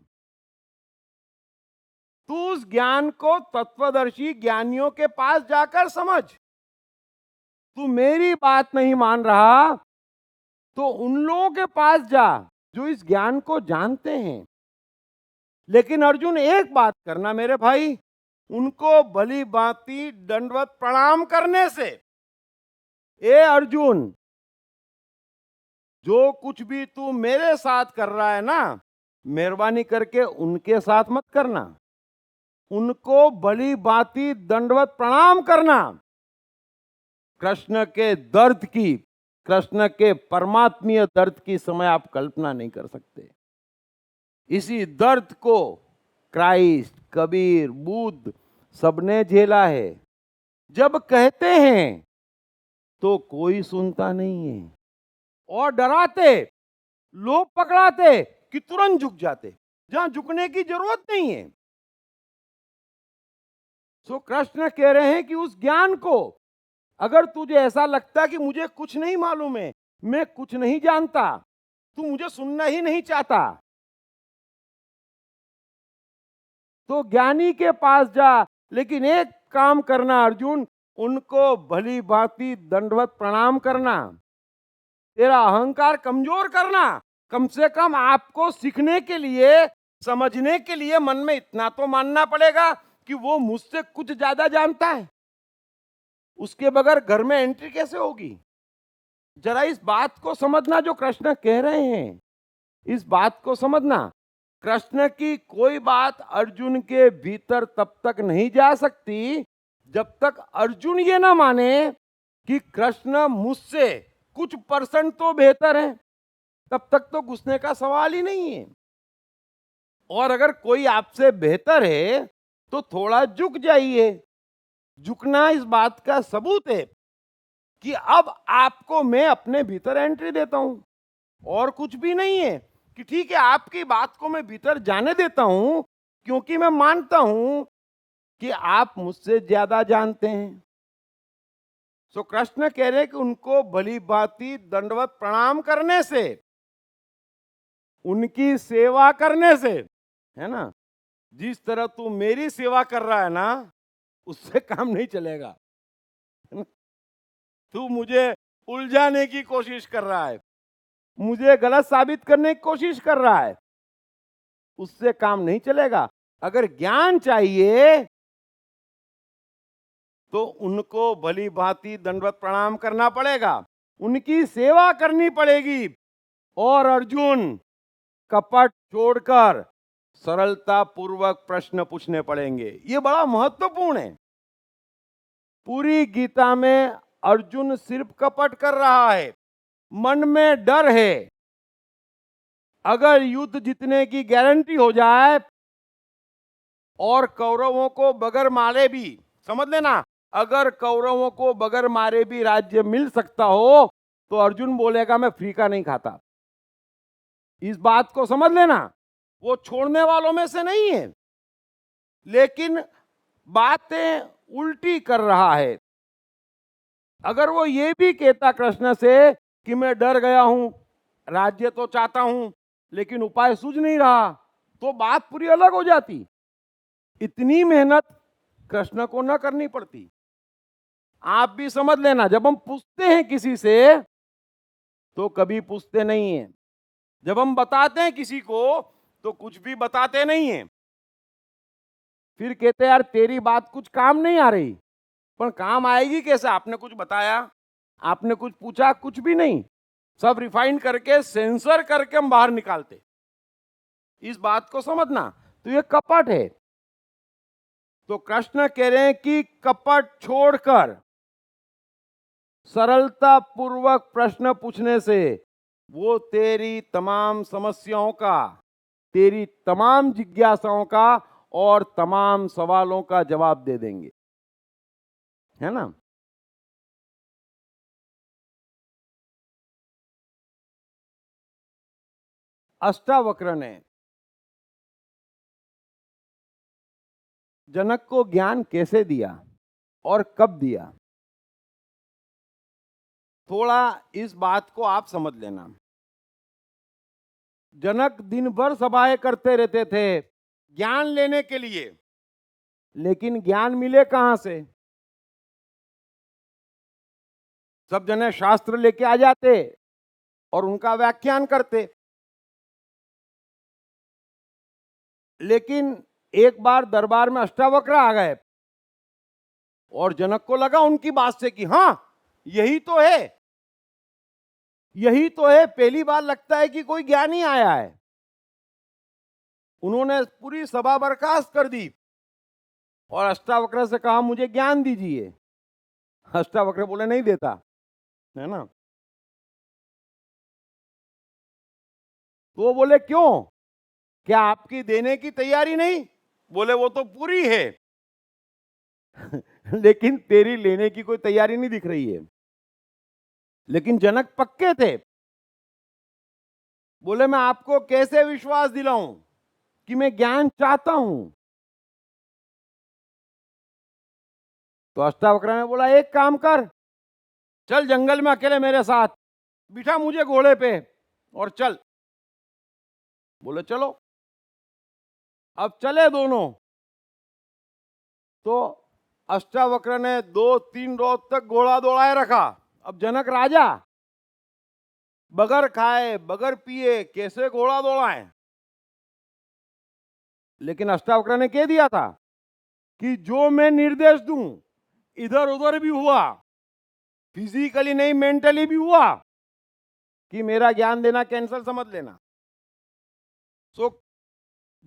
तू उस ज्ञान को तत्वदर्शी ज्ञानियों के पास जाकर समझ। तू मेरी बात नहीं मान रहा तो उन लोगों के पास जा जो इस ज्ञान को जानते हैं। लेकिन अर्जुन एक बात करना मेरे भाई, उनको भली भांति दंडवत प्रणाम करने से, ए अर्जुन, जो कुछ भी तू मेरे साथ कर रहा है ना, मेहरबानी करके उनके साथ मत करना। उनको भली भांति दंडवत प्रणाम करना। कृष्ण के दर्द की, कृष्ण के परमात्मीय दर्द की समय आप कल्पना नहीं कर सकते। इसी दर्द को क्राइस्ट, कबीर, बुद्ध सबने झेला है। जब कहते हैं तो कोई सुनता नहीं है, और डराते, लोग पकड़ाते कि तुरंत झुक जाते, जहां झुकने की जरूरत नहीं है। सो कृष्ण कह रहे हैं कि उस ज्ञान को, अगर तुझे ऐसा लगता कि मुझे कुछ नहीं मालूम है, मैं कुछ नहीं जानता, तू मुझे सुनना ही नहीं चाहता, तो ज्ञानी के पास जा। लेकिन एक काम करना अर्जुन, उनको भली भांति दंडवत प्रणाम करना, तेरा अहंकार कमजोर करना। कम से कम आपको सीखने के लिए, समझने के लिए मन में इतना तो मानना पड़ेगा कि वो मुझसे कुछ ज्यादा जानता है। उसके बगैर घर में एंट्री कैसे होगी? जरा इस बात को समझना जो कृष्ण कह रहे हैं, इस बात को समझना। कृष्ण की कोई बात अर्जुन के भीतर तब तक नहीं जा सकती जब तक अर्जुन ये ना माने कि कृष्ण मुझसे कुछ परसेंट तो बेहतर है, तब तक तो घुसने का सवाल ही नहीं है। और अगर कोई आपसे बेहतर है तो थोड़ा झुक जाइए। झुकना इस बात का सबूत है कि अब आपको मैं अपने भीतर एंट्री देता हूं, और कुछ भी नहीं है। कि ठीक है, आपकी बात को मैं भीतर जाने देता हूं क्योंकि मैं मानता हूं कि आप मुझसे ज्यादा जानते हैं। सो कृष्ण कह रहे कि उनको भली भांति दंडवत प्रणाम करने से, उनकी सेवा करने से, है ना, जिस तरह तू मेरी सेवा कर रहा है ना, उससे काम नहीं चलेगा। तू मुझे उलझाने की कोशिश कर रहा है, मुझे गलत साबित करने की कोशिश कर रहा है, उससे काम नहीं चलेगा। अगर ज्ञान चाहिए तो उनको भली भांति दंडवत प्रणाम करना पड़ेगा, उनकी सेवा करनी पड़ेगी। और अर्जुन, कपट छोड़कर सरलता पूर्वक प्रश्न पूछने पड़ेंगे। ये बड़ा महत्वपूर्ण है। पूरी गीता में अर्जुन सिर्फ कपट कर रहा है, मन में डर है। अगर युद्ध जीतने की गारंटी हो जाए और कौरवों को बगैर मारे भी, समझ लेना, अगर कौरवों को बगैर मारे भी राज्य मिल सकता हो तो अर्जुन बोलेगा मैं फ्री का नहीं खाता। इस बात को समझ लेना। वो छोड़ने वालों में से नहीं है, लेकिन बातें उल्टी कर रहा है। अगर वो ये भी कहता कृष्ण से कि मैं डर गया हूं, राज्य तो चाहता हूं लेकिन उपाय सूझ नहीं रहा, तो बात पूरी अलग हो जाती। इतनी मेहनत कृष्ण को न करनी पड़ती। आप भी समझ लेना, जब हम पूछते हैं किसी से तो कभी पूछते नहीं हैं, जब हम बताते हैं किसी को तो कुछ भी बताते नहीं हैं। फिर कहते यार तेरी बात कुछ काम नहीं आ रही, पर काम आएगी कैसे? आपने कुछ बताया, आपने कुछ पूछा, कुछ भी नहीं। सब रिफाइन करके, सेंसर करके हम बाहर निकालते। इस बात को समझना। तो ये कपट है। तो कृष्ण कह रहे हैं कि कपट छोड़कर सरलता पूर्वक प्रश्न पूछने से वो तेरी तमाम समस्याओं का, तेरी तमाम जिज्ञासाओं का और तमाम सवालों का जवाब दे देंगे, है ना। अष्टावक्र ने जनक को ज्ञान कैसे दिया और कब दिया, थोड़ा इस बात को आप समझ लेना। जनक दिन भर सभाएं करते रहते थे ज्ञान लेने के लिए, लेकिन ज्ञान मिले कहां से? सब जने शास्त्र लेके आ जाते और उनका व्याख्यान करते। लेकिन एक बार दरबार में अष्टावक्र आ गए और जनक को लगा उनकी बात से कि हां यही तो है, यही तो है, पहली बार लगता है कि कोई ज्ञानी आया है। उन्होंने पूरी सभा बर्खास्त कर दी और अष्टावक्र से कहा मुझे ज्ञान दीजिए। अष्टावक्र बोले नहीं देता, है ना। तो वो बोले क्यों, क्या आपकी देने की तैयारी नहीं? बोले वो तो पूरी है लेकिन तेरी लेने की कोई तैयारी नहीं दिख रही है। लेकिन जनक पक्के थे। बोले मैं आपको कैसे विश्वास दिलाऊं कि मैं ज्ञान चाहता हूं। तो अष्टावक्र ने बोला एक काम कर, चल जंगल में अकेले मेरे साथ, बिठा मुझे घोड़े पे और चल। बोले चलो। अब चले दोनों। तो अष्टावक्र ने 2-3 रोज तक घोड़ा दौड़ाए रखा। अब जनक राजा बगैर खाए बगैर पिए कैसे घोड़ा दौड़ाए। लेकिन अष्टावक्र ने कह दिया था कि जो मैं निर्देश दूं इधर उधर भी हुआ, फिजिकली नहीं मेंटली भी हुआ, कि मेरा ज्ञान देना कैंसल समझ लेना। सो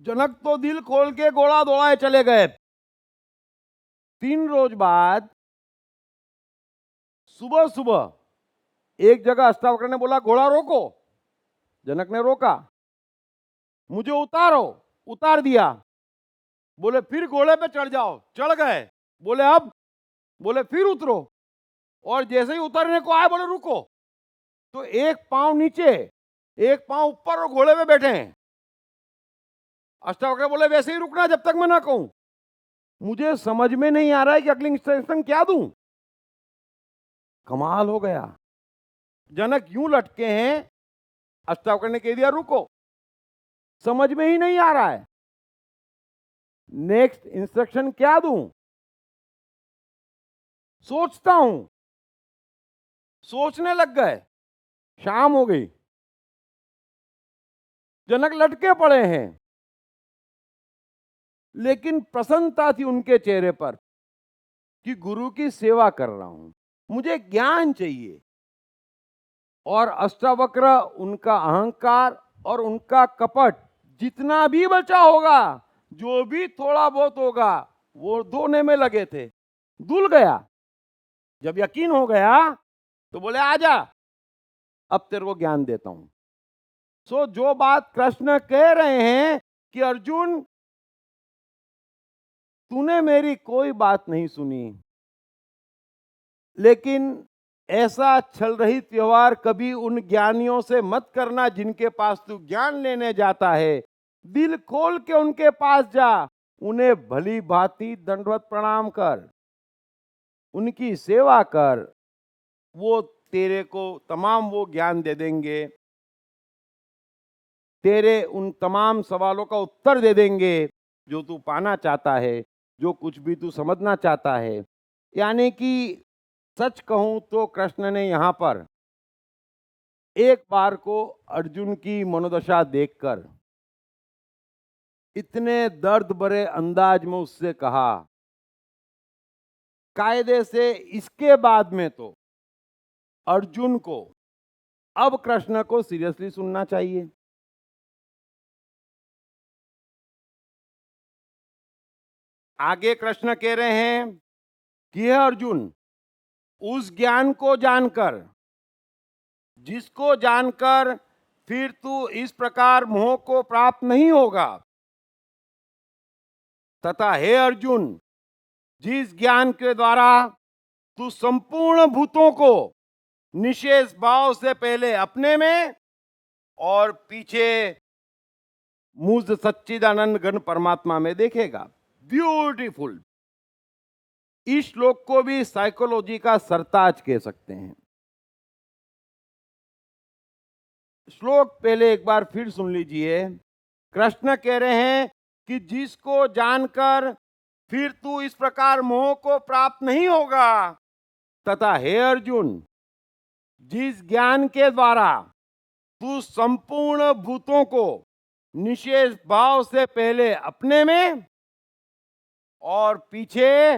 जनक तो दिल खोल के घोड़ा दौड़ाए चले गए। 3 रोज बाद सुबह सुबह एक जगह अष्टावक्र ने बोला घोड़ा रोको। जनक ने रोका। मुझे उतारो। उतार दिया। बोले फिर घोड़े पे चढ़ जाओ। चढ़ गए। बोले अब। बोले फिर उतरो। और जैसे ही उतरने को आए बोले रुको। तो एक पांव नीचे एक पांव ऊपर और घोड़े पे बैठे हैं। अष्टावक्र बोले वैसे ही रुकना जब तक मैं ना कहूं। मुझे समझ में नहीं आ रहा है कि अगली इंस्ट्रक्शन क्या दूं। कमाल हो गया। जनक यूं लटके हैं, अष्टावक्र ने कह दिया रुको। समझ में ही नहीं आ रहा है नेक्स्ट इंस्ट्रक्शन क्या दूं। सोचता हूं। सोचने लग गए। शाम हो गई। जनक लटके पड़े हैं, लेकिन प्रसन्नता थी उनके चेहरे पर कि गुरु की सेवा कर रहा हूं, मुझे ज्ञान चाहिए। और अष्टावक्र उनका अहंकार और उनका कपट जितना भी बचा होगा, जो भी थोड़ा बहुत होगा, वो धोने में लगे थे। धुल गया। जब यकीन हो गया तो बोले आजा, अब तेरे को ज्ञान देता हूं। सो जो बात कृष्ण कह रहे हैं कि अर्जुन तूने मेरी कोई बात नहीं सुनी, लेकिन ऐसा छल रहित व्यवहार कभी उन ज्ञानियों से मत करना जिनके पास तू ज्ञान लेने जाता है। दिल खोल के उनके पास जा, उन्हें भली भांति दंडवत प्रणाम कर, उनकी सेवा कर। वो तेरे को तमाम वो ज्ञान दे देंगे, तेरे उन तमाम सवालों का उत्तर दे देंगे जो तू पाना चाहता है, जो कुछ भी तू समझना चाहता है। यानी कि सच कहूं तो कृष्ण ने यहां पर एक बार को अर्जुन की मनोदशा देखकर इतने दर्द भरे अंदाज में उससे कहा। कायदे से इसके बाद में तो अर्जुन को अब कृष्ण को सीरियसली सुनना चाहिए। आगे कृष्ण कह रहे हैं कि हे अर्जुन, उस ज्ञान को जानकर, जिसको जानकर फिर तू इस प्रकार मोह को प्राप्त नहीं होगा, तथा हे अर्जुन, जिस ज्ञान के द्वारा तू संपूर्ण भूतों को निशेष भाव से पहले अपने में और पीछे मुझ सच्चिदानंद घन परमात्मा में देखेगा। ब्यूटीफुल। इस श्लोक को भी साइकोलॉजी का सरताज कह सकते हैं। श्लोक पहले एक बार फिर सुन लीजिए। कृष्ण कह रहे हैं कि जिसको जानकर फिर तू इस प्रकार मोह को प्राप्त नहीं होगा, तथा हे अर्जुन, जिस ज्ञान के द्वारा तू संपूर्ण भूतों को निशेष भाव से पहले अपने में और पीछे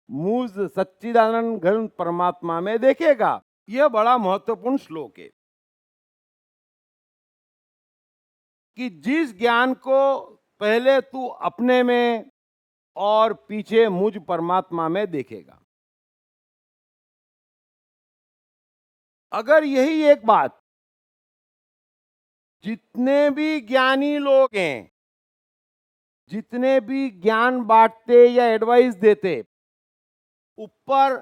मुझ सच्चिदानंद घन परमात्मा में देखेगा। यह बड़ा महत्वपूर्ण श्लोक है कि जिस ज्ञान को पहले तू अपने में और पीछे मुझ परमात्मा में देखेगा। अगर यही एक बात जितने भी ज्ञानी लोग हैं, जितने भी ज्ञान बांटते या एडवाइस देते, ऊपर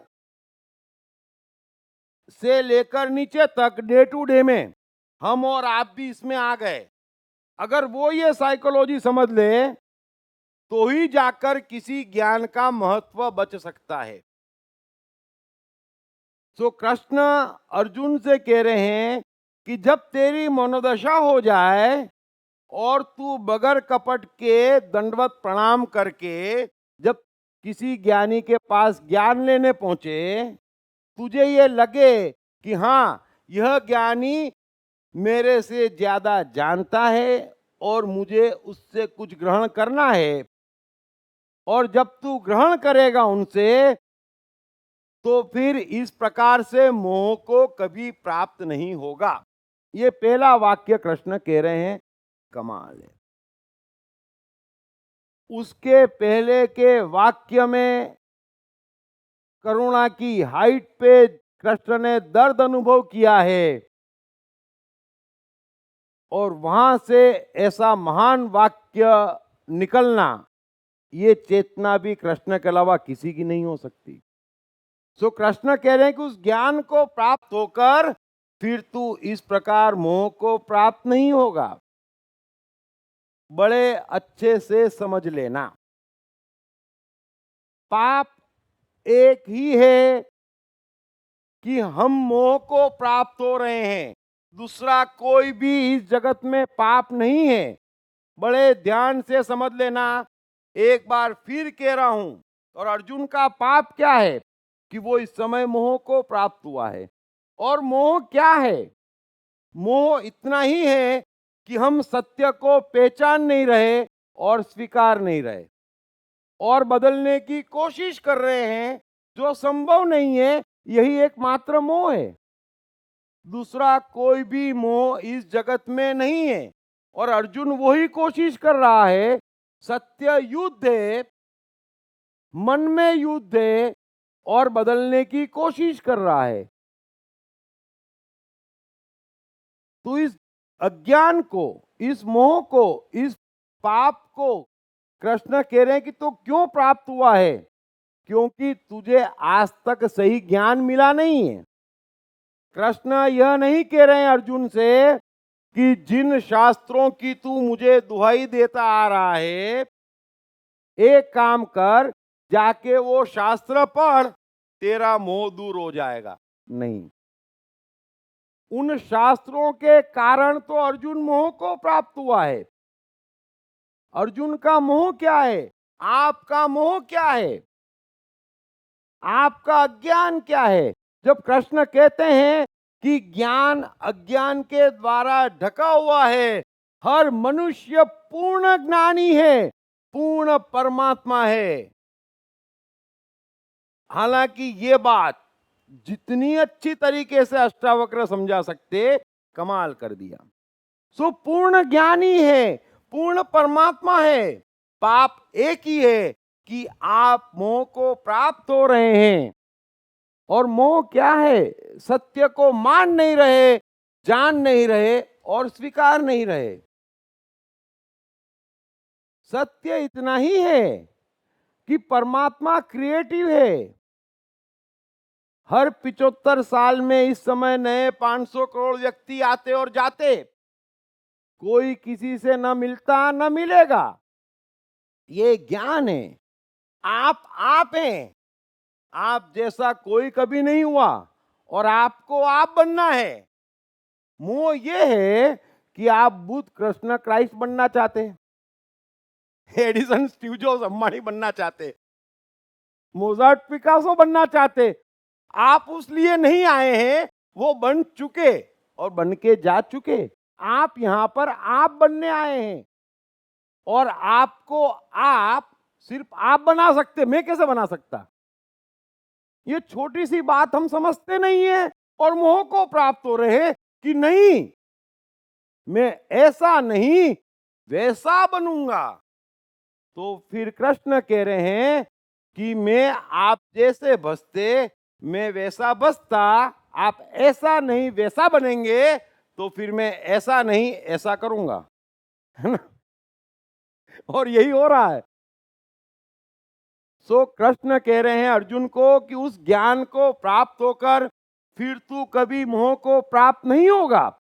से लेकर नीचे तक डे टू डे में हम और आप भी इसमें आ गए। अगर वो ये साइकोलॉजी समझ ले तो ही जाकर किसी ज्ञान का महत्व बच सकता है। सो कृष्ण अर्जुन से कह रहे हैं कि जब तेरी मनोदशा हो जाए और तू बगैर कपट के दंडवत प्रणाम करके जब किसी ज्ञानी के पास ज्ञान लेने पहुंचे, तुझे ये लगे कि हाँ, यह ज्ञानी मेरे से ज्यादा जानता है और मुझे उससे कुछ ग्रहण करना है, और जब तू ग्रहण करेगा उनसे तो फिर इस प्रकार से मोह को कभी प्राप्त नहीं होगा। ये पहला वाक्य कृष्ण कह रहे हैं, कमाल है। उसके पहले के वाक्य में करुणा की हाइट पे कृष्ण ने दर्द अनुभव किया है, और वहां से ऐसा महान वाक्य निकलना, ये चेतना भी कृष्ण के अलावा किसी की नहीं हो सकती। सो कृष्ण कह रहे हैं कि उस ज्ञान को प्राप्त होकर फिर तू इस प्रकार मोह को प्राप्त नहीं होगा। बड़े अच्छे से समझ लेना, पाप एक ही है कि हम मोह को प्राप्त हो रहे हैं, दूसरा कोई भी इस जगत में पाप नहीं है। बड़े ध्यान से समझ लेना, एक बार फिर कह रहा हूं। और अर्जुन का पाप क्या है कि वो इस समय मोह को प्राप्त हुआ है। और मोह क्या है? मोह इतना ही है कि हम सत्य को पहचान नहीं रहे और स्वीकार नहीं रहे और बदलने की कोशिश कर रहे हैं, जो संभव नहीं है। यही एकमात्र मोह है, दूसरा कोई भी मोह इस जगत में नहीं है। और अर्जुन वही कोशिश कर रहा है। सत्य युद्ध है, मन में युद्ध है और बदलने की कोशिश कर रहा है। तो इस अज्ञान को, इस मोह को, इस पाप को कृष्ण कह रहे हैं कि तो क्यों प्राप्त हुआ है? क्योंकि तुझे आज तक सही ज्ञान मिला नहीं है। कृष्ण यह नहीं कह रहे हैं अर्जुन से कि जिन शास्त्रों की तू मुझे दुहाई देता आ रहा है, एक काम कर, जाके वो शास्त्र पढ़, तेरा मोह दूर हो जाएगा। नहीं, उन शास्त्रों के कारण तो अर्जुन मोह को प्राप्त हुआ है। अर्जुन का मोह क्या है? आपका मोह क्या है? आपका अज्ञान क्या है? जब कृष्ण कहते हैं कि ज्ञान अज्ञान के द्वारा ढका हुआ है, हर मनुष्य पूर्ण ज्ञानी है, पूर्ण परमात्मा है। हालांकि ये बात जितनी अच्छी तरीके से अष्टावक्र समझा सकते, कमाल कर दिया। सो पूर्ण ज्ञानी है, पूर्ण परमात्मा है। पाप एक ही है कि आप मोह को प्राप्त हो रहे हैं। और मोह क्या है? सत्य को मान नहीं रहे, जान नहीं रहे और स्वीकार नहीं रहे। सत्य इतना ही है कि परमात्मा क्रिएटिव है। हर 75 साल में इस समय नए 500 करोड़ व्यक्ति आते और जाते, कोई किसी से न मिलता न मिलेगा। ये ज्ञान है। आप हैं, आप जैसा कोई कभी नहीं हुआ और आपको आप बनना है। मोह ये है कि आप बुद्ध, कृष्ण, क्राइस्ट बनना चाहते, एडिसन, स्टीव जॉब्स, अंबानी बनना चाहते, मोजार्ट, पिकासो बनना चाहते। आप उस लिए नहीं आए हैं, वो बन चुके और बन के जा चुके। आप यहां पर आप बनने आए हैं। और आपको आप सिर्फ आप बना सकते, मैं कैसे बना सकता? ये छोटी सी बात हम समझते नहीं है और मोह को प्राप्त हो रहे हैं कि नहीं, मैं ऐसा नहीं वैसा बनूंगा। तो फिर कृष्ण कह रहे हैं कि मैं आप जैसे बसते, मैं वैसा बसता, आप ऐसा नहीं वैसा बनेंगे, तो फिर मैं ऐसा नहीं ऐसा करूंगा, है ना? और यही हो रहा है। सो कृष्ण कह रहे हैं अर्जुन को कि उस ज्ञान को प्राप्त होकर फिर तू कभी मोह को प्राप्त नहीं होगा।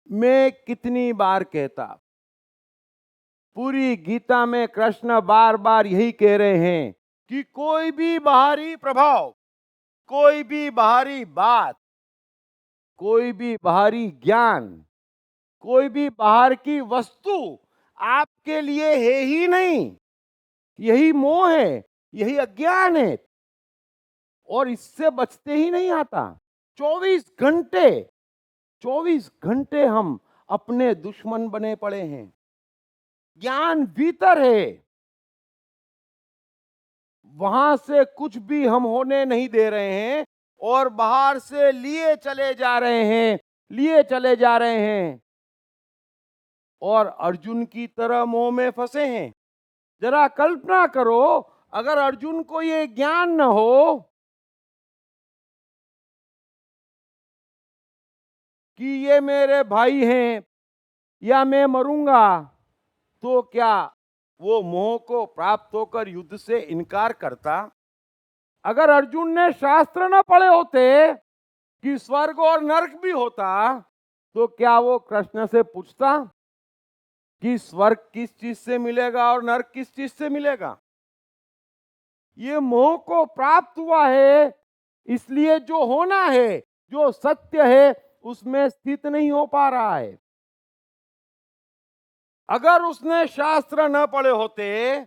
मैं कितनी बार कहता, पूरी गीता में कृष्ण बार बार यही कह रहे हैं कि कोई भी बाहरी प्रभाव, कोई भी बाहरी बात, कोई भी बाहरी ज्ञान, कोई भी बाहर की वस्तु आपके लिए है ही नहीं। यही मोह है, यही अज्ञान है, और इससे बचते ही नहीं आता। 24 घंटे हम अपने दुश्मन बने पड़े हैं। ज्ञान भीतर है, वहां से कुछ भी हम होने नहीं दे रहे हैं, और बाहर से लिए चले जा रहे हैं, लिए चले जा रहे हैं, और अर्जुन की तरह मोह में फंसे हैं। जरा कल्पना करो, अगर अर्जुन को ये ज्ञान न हो कि ये मेरे भाई हैं या मैं मरूंगा, तो क्या वो मोह को प्राप्त होकर युद्ध से इनकार करता? अगर अर्जुन ने शास्त्र न पढ़े होते कि स्वर्ग और नरक भी होता, तो क्या वो कृष्ण से पूछता कि स्वर्ग किस चीज से मिलेगा और नरक किस चीज से मिलेगा? ये मोह को प्राप्त हुआ है, इसलिए जो होना है, जो सत्य है, उसमें स्थित नहीं हो पा रहा है। अगर उसने शास्त्र न पढ़े होते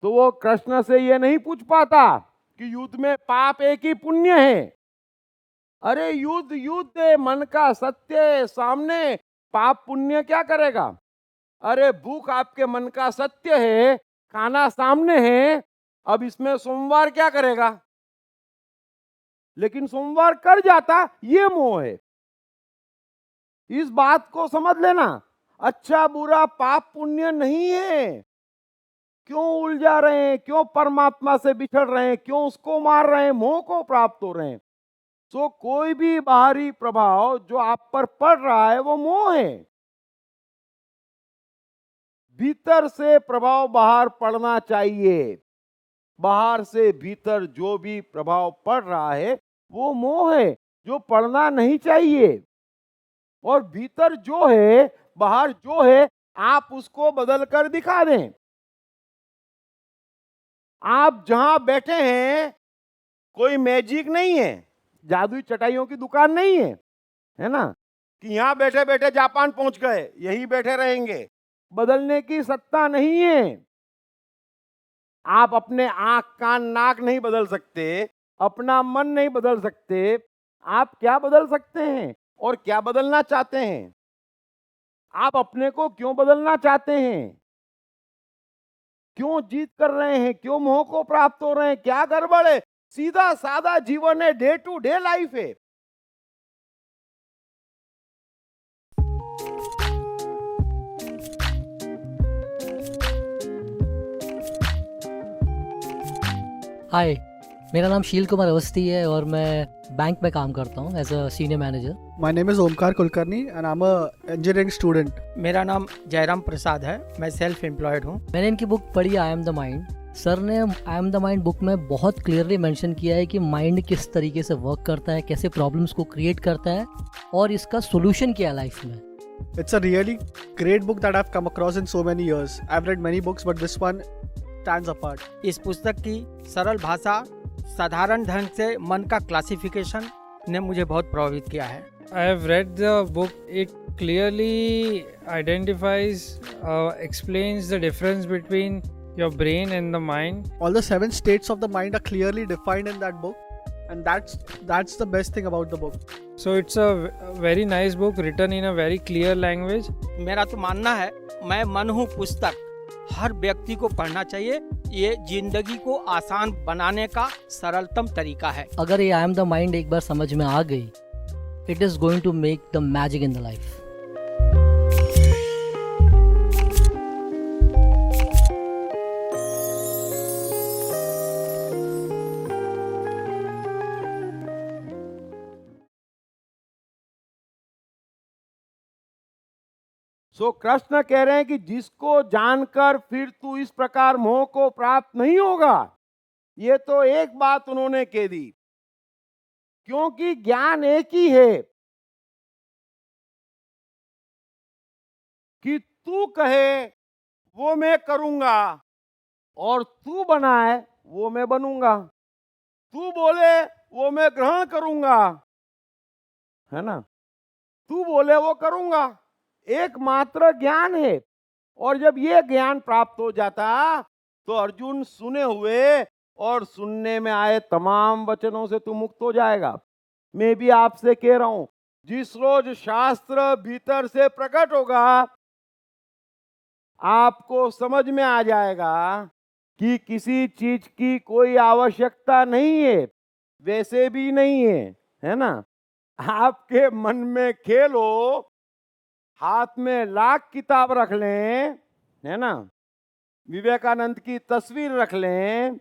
तो वो कृष्ण से ये नहीं पूछ पाता कि युद्ध में पाप एक ही पुण्य है। अरे युद्ध युद्ध है, मन का सत्य है सामने, पाप पुण्य क्या करेगा? अरे भूख आपके मन का सत्य है, खाना सामने है, अब इसमें सोमवार क्या करेगा? लेकिन सोमवार कर जाता, ये मोह है। इस बात को समझ लेना, अच्छा बुरा पाप पुण्य नहीं है। क्यों उलझा रहे हैं, क्यों परमात्मा से बिछड़ रहे हैं, क्यों उसको मार रहे हैं, मोह को प्राप्त हो रहे हैं। सो कोई भी बाहरी प्रभाव जो आप पर पड़ रहा है वो मोह है। भीतर से प्रभाव बाहर पड़ना चाहिए। बाहर से भीतर जो भी प्रभाव पड़ रहा है वो मोह है, जो पड़ना नहीं चाहिए। और भीतर जो है, बाहर जो है, आप उसको बदल कर दिखा दें। आप जहां बैठे हैं कोई मैजिक नहीं है, जादुई चटाइयों की दुकान नहीं है, है ना, कि यहां बैठे बैठे जापान पहुंच गए, यही बैठे रहेंगे। बदलने की सत्ता नहीं है। आप अपने आंख कान नाक नहीं बदल सकते, अपना मन नहीं बदल सकते। आप क्या बदल सकते हैं और क्या बदलना चाहते हैं? आप अपने को क्यों बदलना चाहते हैं? क्यों जीत कर रहे हैं? क्यों मोह को प्राप्त हो रहे हैं? क्या गड़बड़ है? सीधा सादा जीवन है, डे टू डे लाइफ है। हाय, मेरा नाम शील कुमार अवस्थी है और मैं बैंक में काम करता हूँ as a senior manager. My name is Omkar Kulkarni and I'm a engineering student. मेरा नाम जयराम प्रसाद है, मैं सेल्फ एम्प्लॉयड हूँ। मैंने इनकी बुक पढ़ी I am the mind. Sir ने I am the mind book में बहुत क्लियरली मेंशन किया है कि माइंड किस तरीके से वर्क करता है, कैसे प्रॉब्लम्स को क्रिएट करता है और इसका सोल्यूशन क्या है लाइफ में। It's a really great book that I've come across in so many years. I've read many books but this one stands apart. इस पुस्तक की सरल भाषा, साधारण ढंग से मन का क्लासिफिकेशन ने मुझे बहुत प्रभावित किया है। I have read the book. It clearly identifies, explains the difference between your brain and the mind. All the 7 states of the mind are clearly defined in that book and that's the best thing about the book. So it's a very nice book written in a very clear language. मेरा तो मानना है, मैं मन हूँ पुस्तक, हर व्यक्ति को पढ़ना चाहिए। ये जिंदगी को आसान बनाने का सरलतम तरीका है। अगर ये आई एम द माइंड एक बार समझ में आ गई, it is going to make the magic in the life. So Krishna कह रहे हैं कि जिसको जानकर फिर तू इस प्रकार मोह को प्राप्त नहीं होगा, ये तो एक बात उन्होंने कह दी, क्योंकि ज्ञान एक ही है कि तू कहे वो मैं करूंगा और तू बनाए वो मैं बनूंगा, तू बोले वो मैं ग्रहण करूंगा, है ना, तू बोले वो करूंगा। एकमात्र ज्ञान है। और जब ये ज्ञान प्राप्त हो जाता तो अर्जुन सुने हुए और सुनने में आए तमाम वचनों से तू मुक्त हो जाएगा। मैं भी आपसे कह रहा हूं, जिस रोज शास्त्र भीतर से प्रकट होगा आपको समझ में आ जाएगा कि किसी चीज की कोई आवश्यकता नहीं है, वैसे भी नहीं है ना। आपके मन में खेल हो, हाथ में लाख किताब रख लें, है ना, विवेकानंद की तस्वीर रख लें,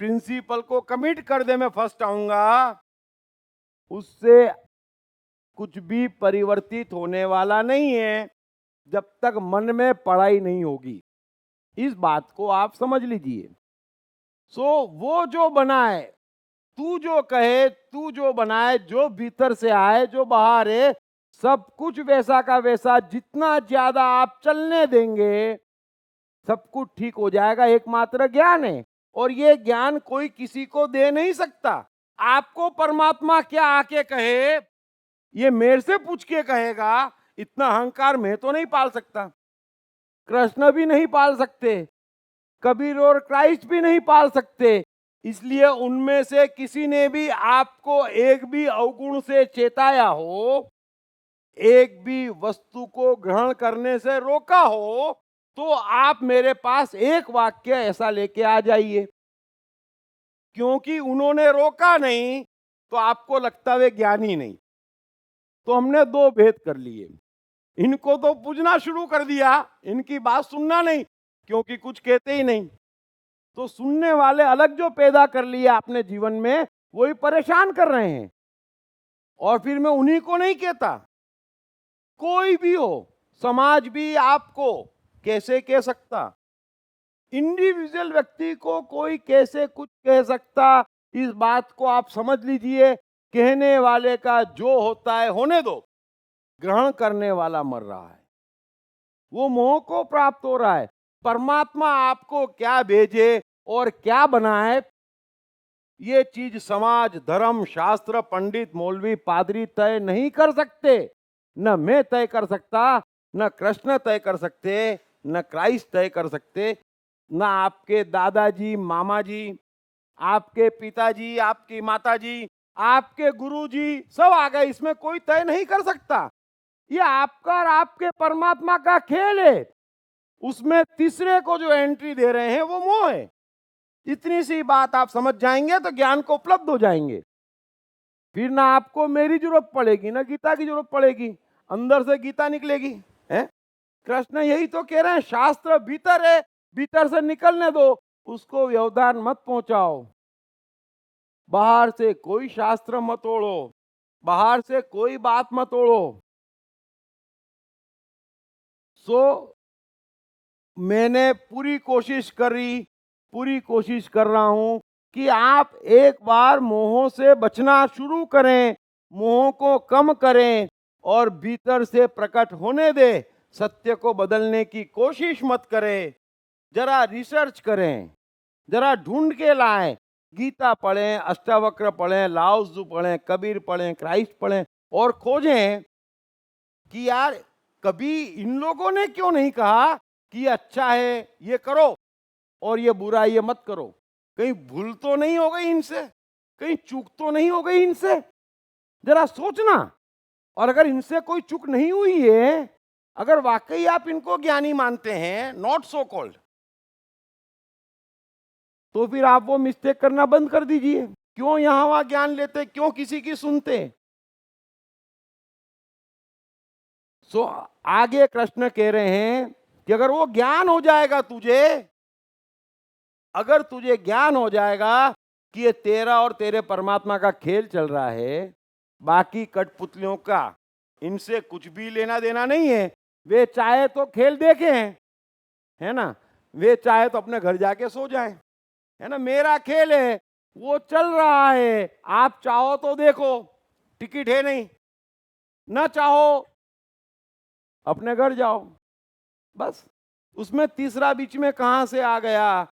प्रिंसिपल को कमिट कर दे मैं फर्स्ट आऊंगा, उससे कुछ भी परिवर्तित होने वाला नहीं है जब तक मन में पढ़ाई नहीं होगी। इस बात को आप समझ लीजिए। वो जो बनाए, तू जो कहे, तू जो बनाए, जो भीतर से आए, जो बाहर है, सब कुछ वैसा का वैसा, जितना ज्यादा आप चलने देंगे सब कुछ ठीक हो जाएगा। एकमात्र ज्ञान है और ये ज्ञान कोई किसी को दे नहीं सकता। आपको परमात्मा क्या आके कहे, ये मेरे से पूछ के कहेगा, इतना अहंकार मैं तो नहीं पाल सकता, कृष्ण भी नहीं पाल सकते, कबीर और क्राइस्ट भी नहीं पाल सकते। इसलिए उनमें से किसी ने भी आपको एक भी अवगुण से चेताया हो, एक भी वस्तु को ग्रहण करने से रोका हो, तो आप मेरे पास एक वाक्य ऐसा लेके आ जाइए। क्योंकि उन्होंने रोका नहीं तो आपको लगता वे ज्ञानी नहीं। तो हमने दो भेद कर लिए। इनको तो पूजना शुरू कर दिया, इनकी बात सुनना नहीं, क्योंकि कुछ कहते ही नहीं। तो सुनने वाले अलग जो पैदा कर लिया अपने जीवन में, वही परेशान कर रहे हैं। और फिर मैं उन्हीं को नहीं कहता, कोई भी हो, समाज भी आपको कैसे कह सकता, इंडिविजुअल व्यक्ति को कोई कैसे कुछ कह सकता, इस बात को आप समझ लीजिए। कहने वाले का जो होता है होने दो, ग्रहण करने वाला मर रहा है, वो मोह को प्राप्त हो रहा है। परमात्मा आपको क्या भेजे और क्या बनाए, ये चीज समाज, धर्म, शास्त्र, पंडित, मौलवी, पादरी तय नहीं कर सकते। न मैं तय कर सकता, न कृष्ण तय कर सकते, न क्राइस्ट तय कर सकते, न आपके दादाजी, मामा जी, आपके पिताजी, आपकी माताजी, आपके गुरुजी, सब आ गए, इसमें कोई तय नहीं कर सकता। ये आपका और आपके परमात्मा का खेल है। उसमें तीसरे को जो एंट्री दे रहे हैं वो मोह है। इतनी सी बात आप समझ जाएंगे तो ज्ञान को उपलब्ध हो जाएंगे। फिर ना आपको मेरी जरूरत पड़ेगी, ना गीता की जरूरत पड़ेगी, अंदर से गीता निकलेगी। है कृष्ण यही तो कह रहे हैं, शास्त्र भीतर है, भीतर से निकलने दो, उसको व्यवधान मत पहुंचाओ। बाहर से कोई शास्त्र मत ओढ़ो, बाहर से कोई बात मत ओढ़ो। मैंने पूरी कोशिश करी, पूरी कोशिश कर रहा हूं कि आप एक बार मोह से बचना शुरू करें, मोह को कम करें और भीतर से प्रकट होने दे। सत्य को बदलने की कोशिश मत करें, जरा रिसर्च करें, जरा ढूंढ के लाएं। गीता पढ़ें, अष्टावक्र पढ़ें, लाओ त्सु पढ़ें, कबीर पढ़ें, क्राइस्ट पढ़ें और खोजें कि यार कभी इन लोगों ने क्यों नहीं कहा कि ये अच्छा है ये करो और ये बुरा ये मत करो। कहीं भूल तो नहीं हो गई इनसे, कहीं चूक तो नहीं हो गई इनसे, जरा सोचना। और अगर इनसे कोई चूक नहीं हुई है, अगर वाकई आप इनको ज्ञानी मानते हैं, नॉट सो कॉल्ड, तो फिर आप वो मिस्टेक करना बंद कर दीजिए। क्यों यहां वहां ज्ञान लेते, क्यों किसी की सुनते। आगे कृष्ण कह रहे हैं कि अगर वो ज्ञान हो जाएगा तुझे, अगर तुझे ज्ञान हो जाएगा कि ये तेरा और तेरे परमात्मा का खेल चल रहा है, बाकी कठपुतलियों का इनसे कुछ भी लेना देना नहीं है। वे चाहे तो खेल देखें, है ना, वे चाहे तो अपने घर जाके सो जाएं, है ना, मेरा खेल है, वो चल रहा है, आप चाहो तो देखो, टिकट है नहीं, ना चाहो अपने घर जाओ, बस। उसमें तीसरा बीच में कहां से आ गया?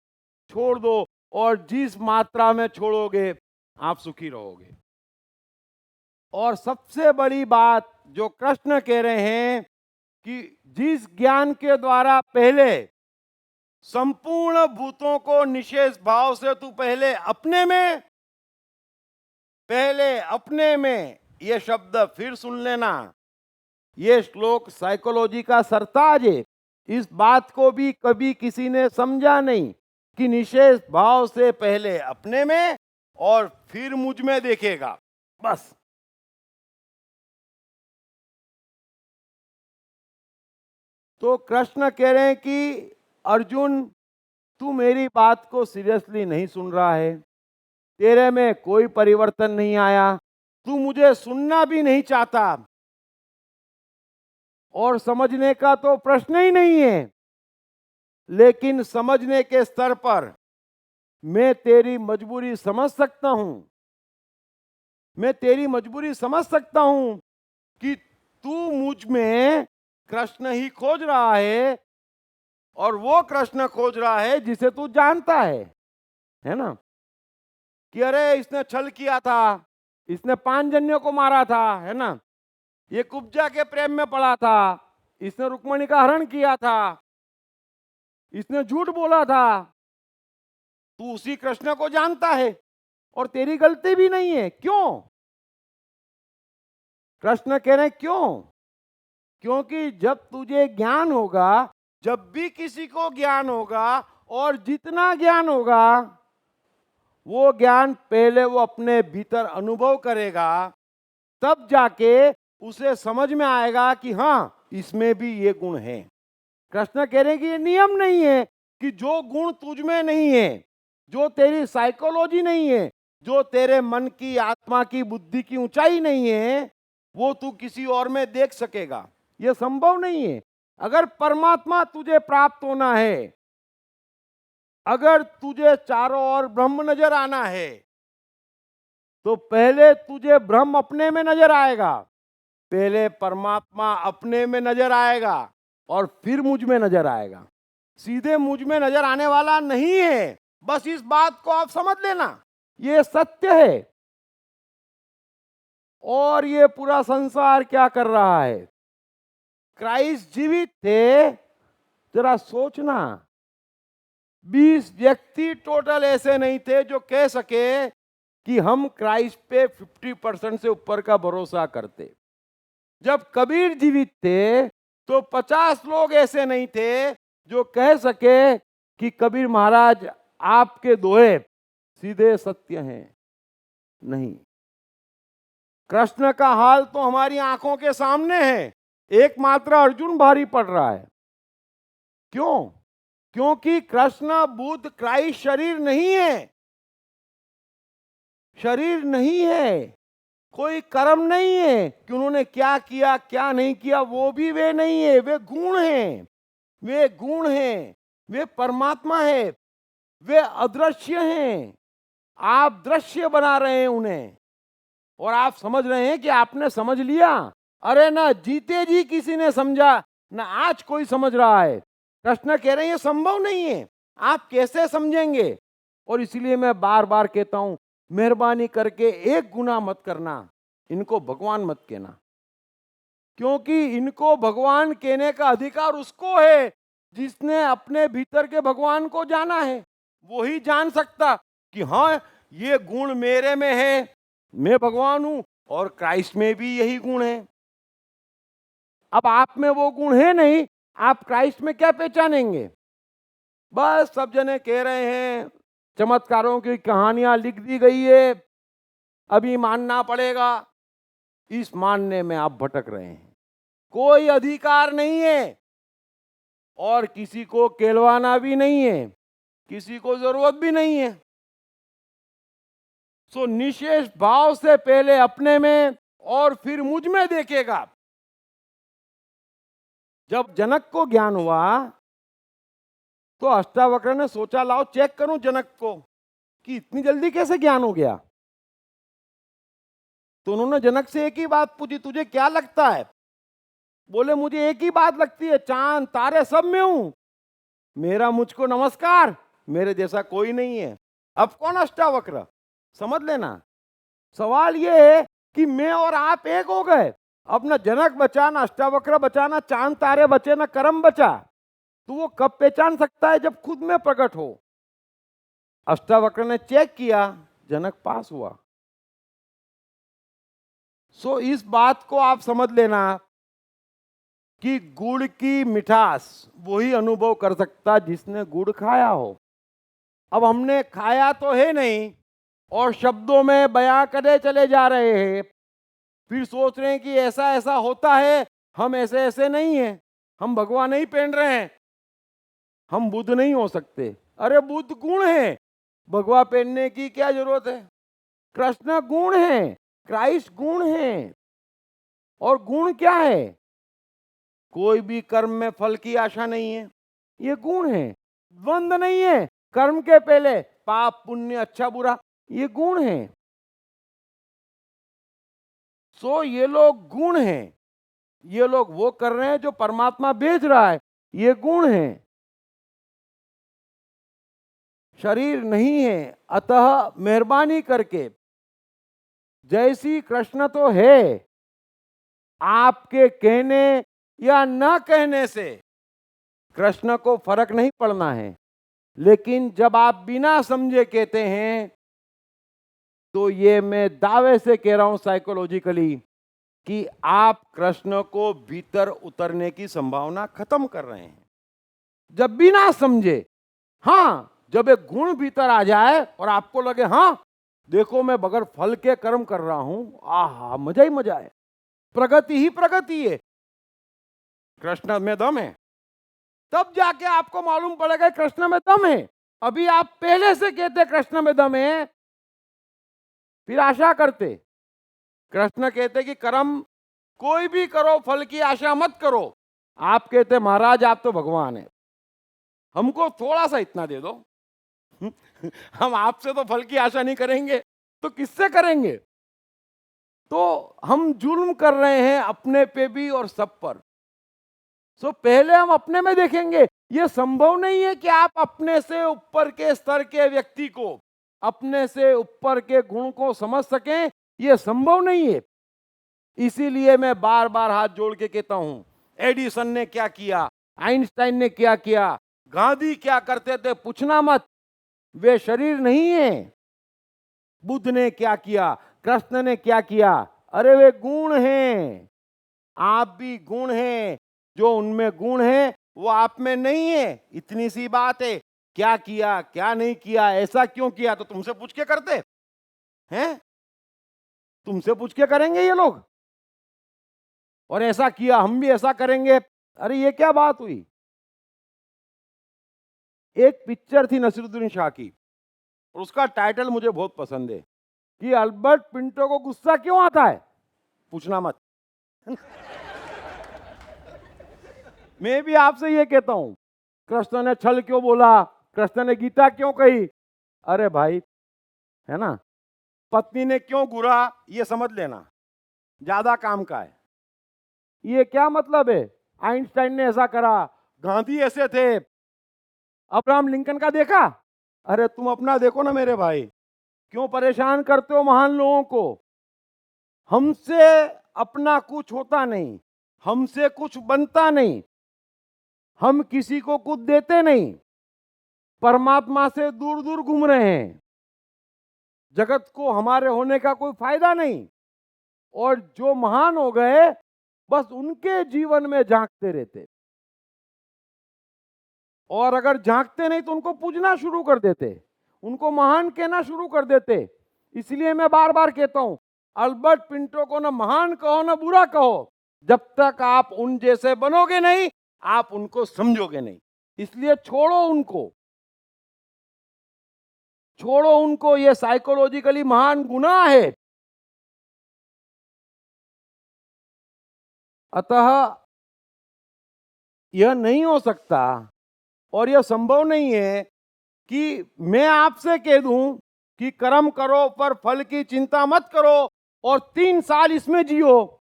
छोड़ दो, और जिस मात्रा में छोड़ोगे आप सुखी रहोगे। और सबसे बड़ी बात जो कृष्ण कह रहे हैं कि जिस ज्ञान के द्वारा पहले संपूर्ण भूतों को निशेष भाव से तू पहले अपने में, ये शब्द फिर सुन लेना, ये श्लोक साइकोलॉजी का सरताज है। इस बात को भी कभी किसी ने समझा नहीं कि निशेष भाव से पहले अपने में और फिर मुझ में देखेगा, बस। तो कृष्ण कह रहे हैं कि अर्जुन, तू मेरी बात को सीरियसली नहीं सुन रहा है, तेरे में कोई परिवर्तन नहीं आया, तू मुझे सुनना भी नहीं चाहता, और समझने का तो प्रश्न ही नहीं है। लेकिन समझने के स्तर पर मैं तेरी मजबूरी समझ सकता हूं, मैं तेरी मजबूरी समझ सकता हूं कि तू मुझ में कृष्ण ही खोज रहा है, और वो कृष्ण खोज रहा है जिसे तू जानता है ना, कि अरे इसने छल किया था, इसने 5 जन्यों को मारा था, है ना, ये कुब्जा के प्रेम में पड़ा था, इसने रुक्मणी का हरण किया था, इसने झूठ बोला था। तू उसी कृष्ण को जानता है और तेरी गलती भी नहीं है। क्यों? कृष्ण कह रहे हैं क्यों? क्योंकि जब तुझे ज्ञान होगा, जब भी किसी को ज्ञान होगा, और जितना ज्ञान होगा, वो ज्ञान पहले वो अपने भीतर अनुभव करेगा, तब जाके उसे समझ में आएगा कि हाँ, इसमें भी ये गुण है। कृष्ण कह रहे हैं कि ये नियम नहीं है कि जो गुण तुझ में नहीं है, जो तेरी साइकोलॉजी नहीं है, जो तेरे मन की, आत्मा की, बुद्धि की ऊंचाई नहीं है, वो तू किसी और में देख सकेगा। ये संभव नहीं है। अगर परमात्मा तुझे प्राप्त होना है, अगर तुझे चारों ओर ब्रह्म नजर आना है, तो पहले तुझे ब्रह्म अपने में नजर आएगा, पहले परमात्मा अपने में नजर आएगा, और फिर मुझ में नजर आएगा। सीधे मुझ में नजर आने वाला नहीं है। बस इस बात को आप समझ लेना, ये सत्य है। और ये पूरा संसार क्या कर रहा है? क्राइस्ट जीवित थे, जरा सोचना, 20 व्यक्ति टोटल ऐसे नहीं थे जो कह सके कि हम क्राइस्ट पे 50% से ऊपर का भरोसा करते। जब कबीर जीवित थे तो 50 लोग ऐसे नहीं थे जो कह सके कि कबीर महाराज आपके दोहे सीधे सत्य हैं। नहीं, कृष्ण का हाल तो हमारी आंखों के सामने है। एकमात्र अर्जुन भारी पड़ रहा है। क्यों? क्योंकि कृष्ण, बुद्ध, क्राइस्ट शरीर नहीं है, शरीर नहीं है, कोई कर्म नहीं है कि उन्होंने क्या किया क्या नहीं किया, वो भी वे नहीं है। वे गुण हैं, वे गुण हैं, वे परमात्मा है, वे अदृश्य हैं। आप दृश्य बना रहे हैं उन्हें, और आप समझ रहे हैं कि आपने समझ लिया। अरे ना जीते जी किसी ने समझा, ना आज कोई समझ रहा है। कृष्ण कह रहे हैं ये संभव नहीं है, आप कैसे समझेंगे? और इसलिए मैं बार बार कहता हूं, मेहरबानी करके एक गुनाह मत करना, इनको भगवान मत कहना, क्योंकि इनको भगवान कहने का अधिकार उसको है जिसने अपने भीतर के भगवान को जाना है। वो ही जान सकता कि हाँ, ये गुण मेरे में है, मैं भगवान हूं, और क्राइस्ट में भी यही गुण है। अब आप में वो गुण है नहीं, आप क्राइस्ट में क्या पहचानेंगे? बस सब जने कह रहे हैं, चमत्कारों की कहानियां लिख दी गई है, अभी मानना पड़ेगा। इस मानने में आप भटक रहे हैं। कोई अधिकार नहीं है, और किसी को कहलवाना भी नहीं है, किसी को जरूरत भी नहीं है। सो निशेष भाव से पहले अपने में और फिर मुझ में देखेगा। जब जनक को ज्ञान हुआ तो अष्टावक्र ने सोचा, लाओ चेक करूं जनक को, कि इतनी जल्दी कैसे ज्ञान हो गया। तो उन्होंने जनक से एक ही बात पूछी, तुझे क्या लगता है? बोले मुझे एक ही बात लगती है, चांद तारे सब में हूं, मेरा मुझको नमस्कार, मेरे जैसा कोई नहीं है। अब कौन अष्टावक्र? समझ लेना, सवाल ये है कि मैं और आप एक हो गए। अब ना जनक बचा, ना अष्टावक्र बचा, ना चांद तारे बचे, ना कर्म बचा। तो वो कब पहचान सकता है? जब खुद में प्रकट हो। अष्टावक्र ने चेक किया, जनक पास हुआ। सो इस बात को आप समझ लेना कि गुड़ की मिठास वही अनुभव कर सकता जिसने गुड़ खाया हो। अब हमने खाया तो है नहीं और शब्दों में बयां करे चले जा रहे हैं, फिर सोच रहे हैं कि ऐसा ऐसा होता है, हम ऐसे ऐसे नहीं हैं, हम भगवा नहीं पहन रहे हैं, हम बुद्ध नहीं हो सकते। अरे बुद्ध गुण है, भगवा पहनने की क्या जरूरत है? कृष्ण गुण है, क्राइस्ट गुण है। और गुण क्या है? कोई भी कर्म में फल की आशा नहीं है, ये गुण है। द्वंद नहीं है, कर्म के पहले पाप पुण्य अच्छा बुरा, ये गुण है। सो ये लोग गुण हैं, ये लोग वो कर रहे हैं जो परमात्मा भेज रहा है, ये गुण है। शरीर नहीं है, अतः मेहरबानी करके जैसी कृष्ण तो है, आपके कहने या न कहने से कृष्ण को फर्क नहीं पड़ना है। लेकिन जब आप बिना समझे कहते हैं, तो ये मैं दावे से कह रहा हूं साइकोलॉजिकली कि आप कृष्ण को भीतर उतरने की संभावना खत्म कर रहे हैं। जब बिना समझे, हां, जब एक गुण भीतर आ जाए और आपको लगे हां देखो मैं बगैर फल के कर्म कर रहा हूं, आहा मजा ही मजा है, प्रगति ही प्रगति है, कृष्ण में दम है, तब जाके आपको मालूम पड़ेगा कृष्ण में दम है। अभी आप पहले से कहते कृष्ण में दम है, फिर आशा करते। कृष्ण कहते कि कर्म कोई भी करो, फल की आशा मत करो। आप कहते महाराज आप तो भगवान है, हमको थोड़ा सा इतना दे दो, हम आपसे तो फल की आशा नहीं करेंगे, तो किससे करेंगे? तो हम जुल्म कर रहे हैं अपने पे भी और सब पर। सो पहले हम अपने में देखेंगे। यह संभव नहीं है कि आप अपने से ऊपर के स्तर के व्यक्ति को, अपने से ऊपर के गुण को समझ सकें, यह संभव नहीं है। इसीलिए मैं बार बार हाथ जोड़ के कहता हूं, एडिसन ने क्या किया, आइंस्टाइन ने क्या किया, गांधी क्या करते थे, पूछना मत, वे शरीर नहीं है। बुद्ध ने क्या किया, कृष्ण ने क्या किया, अरे वे गुण हैं। आप भी गुण हैं, जो उनमें गुण है वो आप में नहीं है। इतनी सी बात है। क्या किया क्या नहीं किया, ऐसा क्यों किया, तो तुमसे पूछ के करते हैं, तुमसे पूछ के करेंगे ये लोग, और ऐसा किया हम भी ऐसा करेंगे। अरे ये क्या बात हुई? एक पिक्चर थी नसीरुद्दीन शाह की, और उसका टाइटल मुझे बहुत पसंद है कि अल्बर्ट पिंटो को गुस्सा क्यों आता है, पूछना मत। मैं भी आपसे ये कहता हूं, कृष्ण ने छल क्यों बोला, कृष्ण ने गीता क्यों कही, अरे भाई है ना, पत्नी ने क्यों घूरा, ये समझ लेना, ज्यादा काम का है। ये क्या मतलब है, आइंस्टाइन ने ऐसा करा, गांधी ऐसे थे, अब्राहम लिंकन का देखा, अरे तुम अपना देखो ना मेरे भाई, क्यों परेशान करते हो महान लोगों को। हमसे अपना कुछ होता नहीं, हमसे कुछ बनता नहीं, हम किसी को कुछ देते नहीं, परमात्मा से दूर दूर घूम रहे हैं, जगत को हमारे होने का कोई फायदा नहीं। और जो महान हो गए बस उनके जीवन में झांकते रहते, और अगर झांकते नहीं तो उनको पूजना शुरू कर देते, उनको महान कहना शुरू कर देते। इसलिए मैं बार बार कहता हूं, अल्बर्ट पिंटो को ना महान कहो ना बुरा कहो, जब तक आप उन जैसे बनोगे नहीं आप उनको समझोगे नहीं। इसलिए छोड़ो उनको, छोड़ो उनको, ये साइकोलॉजिकली महान गुनाह है। अतः यह नहीं हो सकता और यह संभव नहीं है कि मैं आपसे कह दूं कि कर्म करो पर फल की चिंता मत करो और 3 साल इसमें जियो,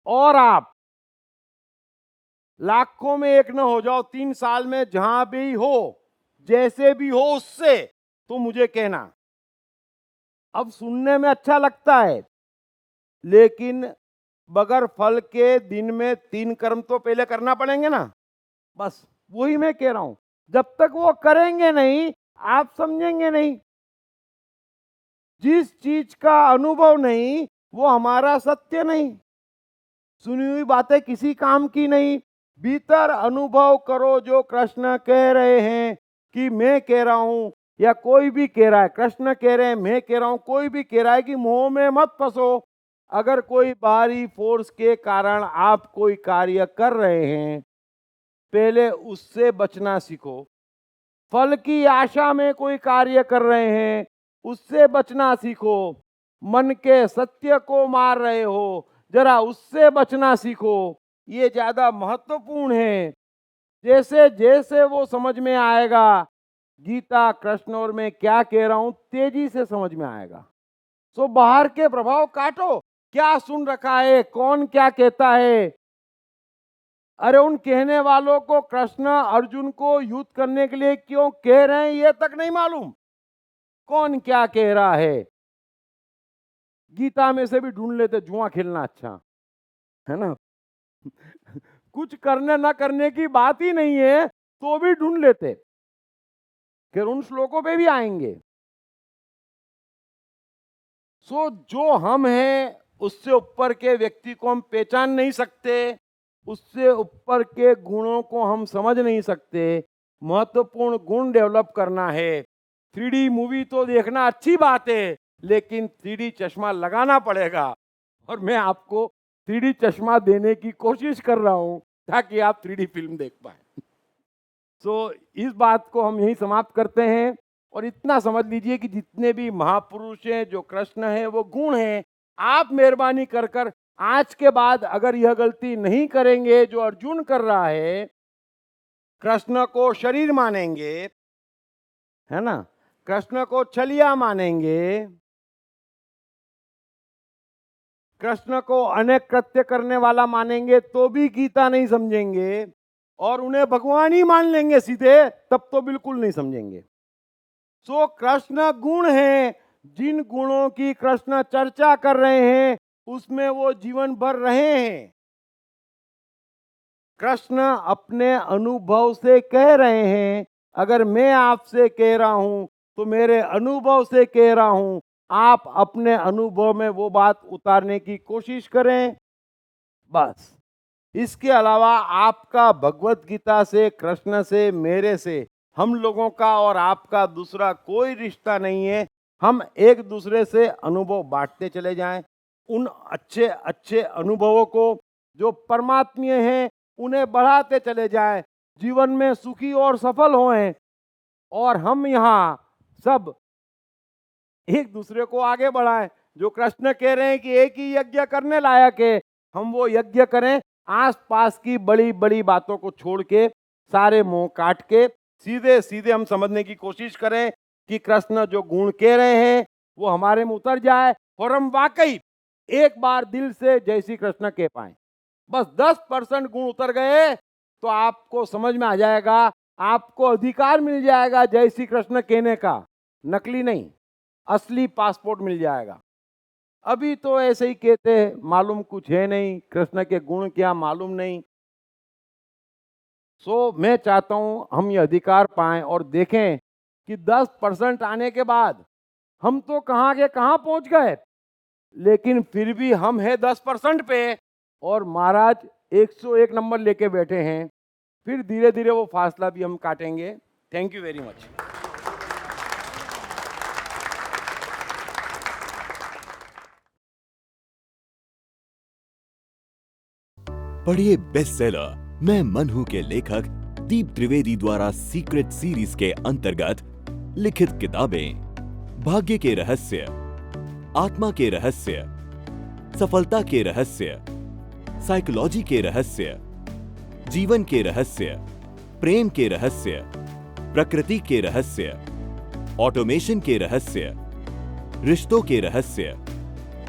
और आप लाखों में एक न हो जाओ, 3 साल में जहां भी हो, जैसे भी हो उससे, तो मुझे कहना। अब सुनने में अच्छा लगता है, लेकिन बगैर फल के दिन में 3 कर्म तो पहले करना पड़ेंगे ना। बस वही मैं कह रहा हूं, जब तक वो करेंगे नहीं आप समझेंगे नहीं। जिस चीज का अनुभव नहीं वो हमारा सत्य नहीं। सुनी हुई बातें किसी काम की नहीं। भीतर अनुभव करो जो कृष्ण कह रहे हैं कि मैं कह रहा हूं या कोई भी कह रहा है, कृष्ण कह रहे हैं, मैं कह रहा हूं, कोई भी कह रहा है कि मोह में मत फंसो। अगर कोई बाहरी फोर्स के कारण आप कोई कार्य कर रहे हैं, पहले उससे बचना सीखो। फल की आशा में कोई कार्य कर रहे हैं, उससे बचना सीखो। मन के सत्य को मार रहे हो, जरा उससे बचना सीखो। ये ज्यादा महत्वपूर्ण है। जैसे जैसे वो समझ में आएगा, गीता कृष्ण और मैं क्या कह रहा हूं तेजी से समझ में आएगा। सो बाहर के प्रभाव काटो, क्या सुन रखा है, कौन क्या कहता है। अरे उन कहने वालों को कृष्ण अर्जुन को युद्ध करने के लिए क्यों कह रहे हैं ये तक नहीं मालूम। कौन क्या कह रहा है, गीता में से भी ढूंढ लेते, जुआ खेलना अच्छा है ना। कुछ करने ना करने की बात ही नहीं है तो भी ढूंढ लेते। फिर उन श्लोकों पे भी आएंगे। सो जो हम हैं उससे ऊपर के व्यक्ति को हम पहचान नहीं सकते, उससे ऊपर के गुणों को हम समझ नहीं सकते। महत्वपूर्ण गुण डेवलप करना है। 3D मूवी तो देखना अच्छी बात है, लेकिन 3D चश्मा लगाना पड़ेगा, और मैं आपको 3D चश्मा देने की कोशिश कर रहा हूं ताकि आप 3D फिल्म देख पाए। सो इस बात को हम यहीं समाप्त करते हैं, और इतना समझ लीजिए कि जितने भी महापुरुष हैं, जो कृष्ण है, वो गुण हैं। आप मेहरबानी कर कर आज के बाद अगर यह गलती नहीं करेंगे जो अर्जुन कर रहा है, कृष्ण को शरीर मानेंगे, है ना, कृष्ण को छलिया मानेंगे, कृष्ण को अनेक कृत्य करने वाला मानेंगे, तो भी गीता नहीं समझेंगे, और उन्हें भगवान ही मान लेंगे सीधे, तब तो बिल्कुल नहीं समझेंगे। सो कृष्ण गुण हैं, जिन गुणों की कृष्ण चर्चा कर रहे हैं उसमें वो जीवन भर रहे हैं। कृष्ण अपने अनुभव से कह रहे हैं। अगर मैं आपसे कह रहा हूं तो मेरे अनुभव से कह रहा हूं, आप अपने अनुभव में वो बात उतारने की कोशिश करें, बस। इसके अलावा आपका भगवत गीता से, कृष्ण से, मेरे से, हम लोगों का और आपका दूसरा कोई रिश्ता नहीं है। हम एक दूसरे से अनुभव बांटते चले जाएं। उन अच्छे अच्छे अनुभवों को जो परमात्मीय हैं उन्हें बढ़ाते चले जाएं, जीवन में सुखी और सफल होएं, और हम यहाँ सब एक दूसरे को आगे बढ़ाएं। जो कृष्ण कह रहे हैं कि एक ही यज्ञ करने लायक है, हम वो यज्ञ करें। आसपास की बड़ी बड़ी बातों को छोड़ के, सारे मोह काट के, सीधे सीधे हम समझने की कोशिश करें कि कृष्ण जो गुण कह रहे हैं वो हमारे में उतर जाए, और हम वाकई एक बार दिल से जय श्री कृष्ण कह पाए। बस 10% गुण उतर गए तो आपको समझ में आ जाएगा, आपको अधिकार मिल जाएगा जय श्री कृष्ण कहने का। नकली नहीं, असली पासपोर्ट मिल जाएगा। अभी तो ऐसे ही कहते हैं, मालूम कुछ है नहीं, कृष्ण के गुण क्या मालूम नहीं। सो मैं चाहता हूं हम ये अधिकार पाएं और देखें कि 10% आने के बाद हम तो कहां के कहां पहुंच गए, लेकिन फिर भी हम हैं 10% पे, और महाराज 101 नंबर लेके बैठे हैं। फिर धीरे धीरे वो फासला भी हम काटेंगे। Thank you very much. पढ़िए बेस्टसेलर मैं मन हूं के लेखक दीप त्रिवेदी द्वारा सीक्रेट सीरीज के अंतर्गत लिखित किताबें भाग्य के रहस्य, आत्मा के रहस्य, सफलता के रहस्य, साइकोलॉजी के रहस्य, जीवन के रहस्य, प्रेम के रहस्य, प्रकृति के रहस्य, ऑटोमेशन के रहस्य, रिश्तों के रहस्य,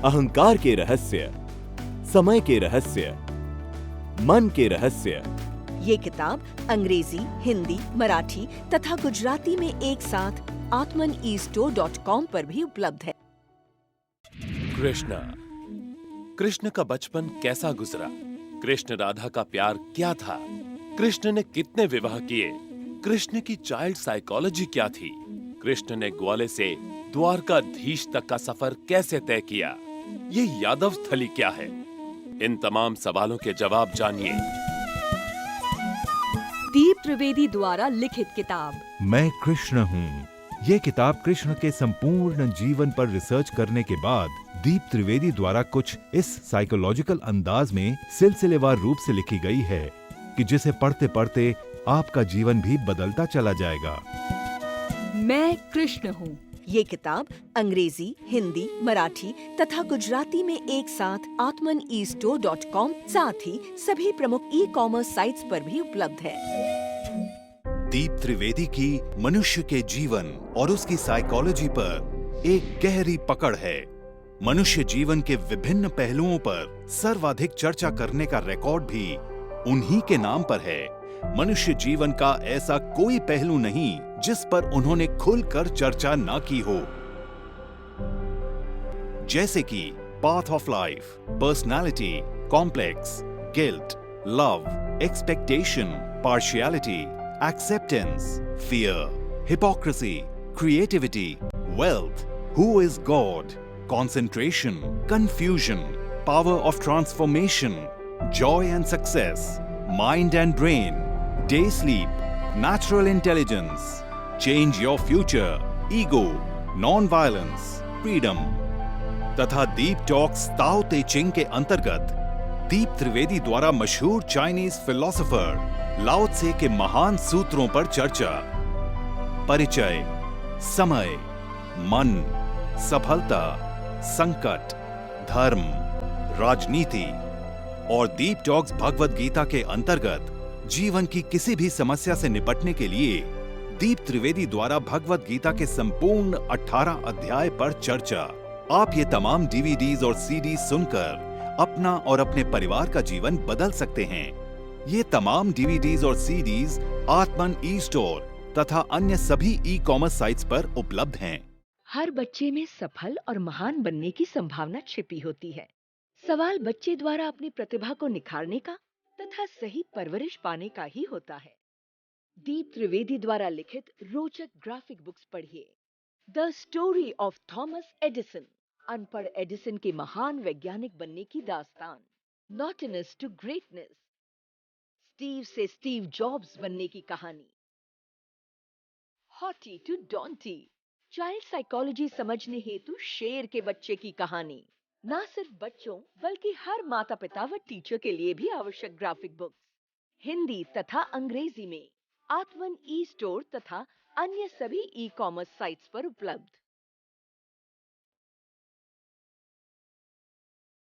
अहंकार के रहस्य, समय के रहस्य, मन के रहस्य। ये किताब अंग्रेजी, हिंदी, मराठी तथा गुजराती में एक साथ atmanestore.com पर भी उपलब्ध है। कृष्ण का बचपन कैसा गुजरा? कृष्ण राधा का प्यार क्या था? कृष्ण ने कितने विवाह किए? कृष्ण की चाइल्ड साइकोलॉजी क्या थी? कृष्ण ने ग्वाले से द्वारकाधीश तक का सफर कैसे तय किया? ये यादव स्थली क्या है? इन तमाम सवालों के जवाब जानिए। दीप त्रिवेदी द्वारा लिखित किताब मैं कृष्ण हूँ। ये किताब कृष्ण के संपूर्ण जीवन पर रिसर्च करने के बाद दीप त्रिवेदी द्वारा कुछ इस साइकोलॉजिकल अंदाज में सिलसिलेवार रूप से लिखी गई है कि जिसे पढ़ते पढ़ते आपका जीवन भी बदलता चला जाएगा। मैं कृष्ण हूँ। ये किताब अंग्रेजी, हिंदी, मराठी तथा गुजराती में एक साथ atmanestore.com साथ ही सभी प्रमुख ई-कॉमर्स साइट्स पर भी उपलब्ध है। दीप त्रिवेदी की मनुष्य के जीवन और उसकी साइकोलॉजी पर एक गहरी पकड़ है। मनुष्य जीवन के विभिन्न पहलुओं पर सर्वाधिक चर्चा करने का रिकॉर्ड भी उन्हीं के नाम पर है। मनुष्य जीवन का ऐसा कोई पहलू नहीं जिस पर उन्होंने खुलकर चर्चा ना की हो, जैसे कि path of life, personality, complex, guilt, love, expectation, partiality, acceptance, fear, hypocrisy, creativity, wealth, who is God, concentration, confusion, power of transformation, joy and success, mind and brain, day sleep, natural intelligence, change your future, ego, non-violence, freedom, तथा दीप talks ताओ ते चिंग के अंतर्गत दीप त्रिवेदी द्वारा मशहूर Chinese philosopher लाओ त्से के महान सूत्रों पर चर्चा, परिचय, समय, मन, सफलता, संकट, धर्म, राजनीति और दीप टॉक्स भगवद गीता के अंतर्गत जीवन की किसी भी समस्या से निपटने के लिए दीप त्रिवेदी द्वारा भगवद गीता के संपूर्ण 18 अध्याय पर चर्चा। आप ये तमाम डीवीडीज और सीडीज सुनकर अपना और अपने परिवार का जीवन बदल सकते हैं। ये तमाम डीवीडीज और सीडीज आत्मन ई स्टोर तथा अन्य सभी ई कॉमर्स साइट्स पर उपलब्ध हैं। हर बच्चे में सफल और महान बनने की संभावना छिपी होती है। सवाल बच्चे द्वारा अपनी प्रतिभा को निखारने का तथा सही परवरिश पाने का ही होता है। दीप त्रिवेदी द्वारा लिखित रोचक ग्राफिक बुक्स पढ़िए। The story of Thomas Edison, अनपढ़ एडिसन के महान वैज्ञानिक बनने की दास्तान। नॉटिनेस टू ग्रेटनेस, स्टीव से स्टीव जॉब्स बनने की कहानी। हॉटी टू डॉन्टी, चाइल्ड साइकोलॉजी समझने हेतु शेर के बच्चे की कहानी। ना सिर्फ बच्चों बल्कि हर माता पिता व टीचर के लिए भी आवश्यक ग्राफिक बुक्स हिंदी तथा अंग्रेजी में आत्मन ई स्टोर तथा अन्य सभी ई कॉमर्स साइट्स पर उपलब्ध।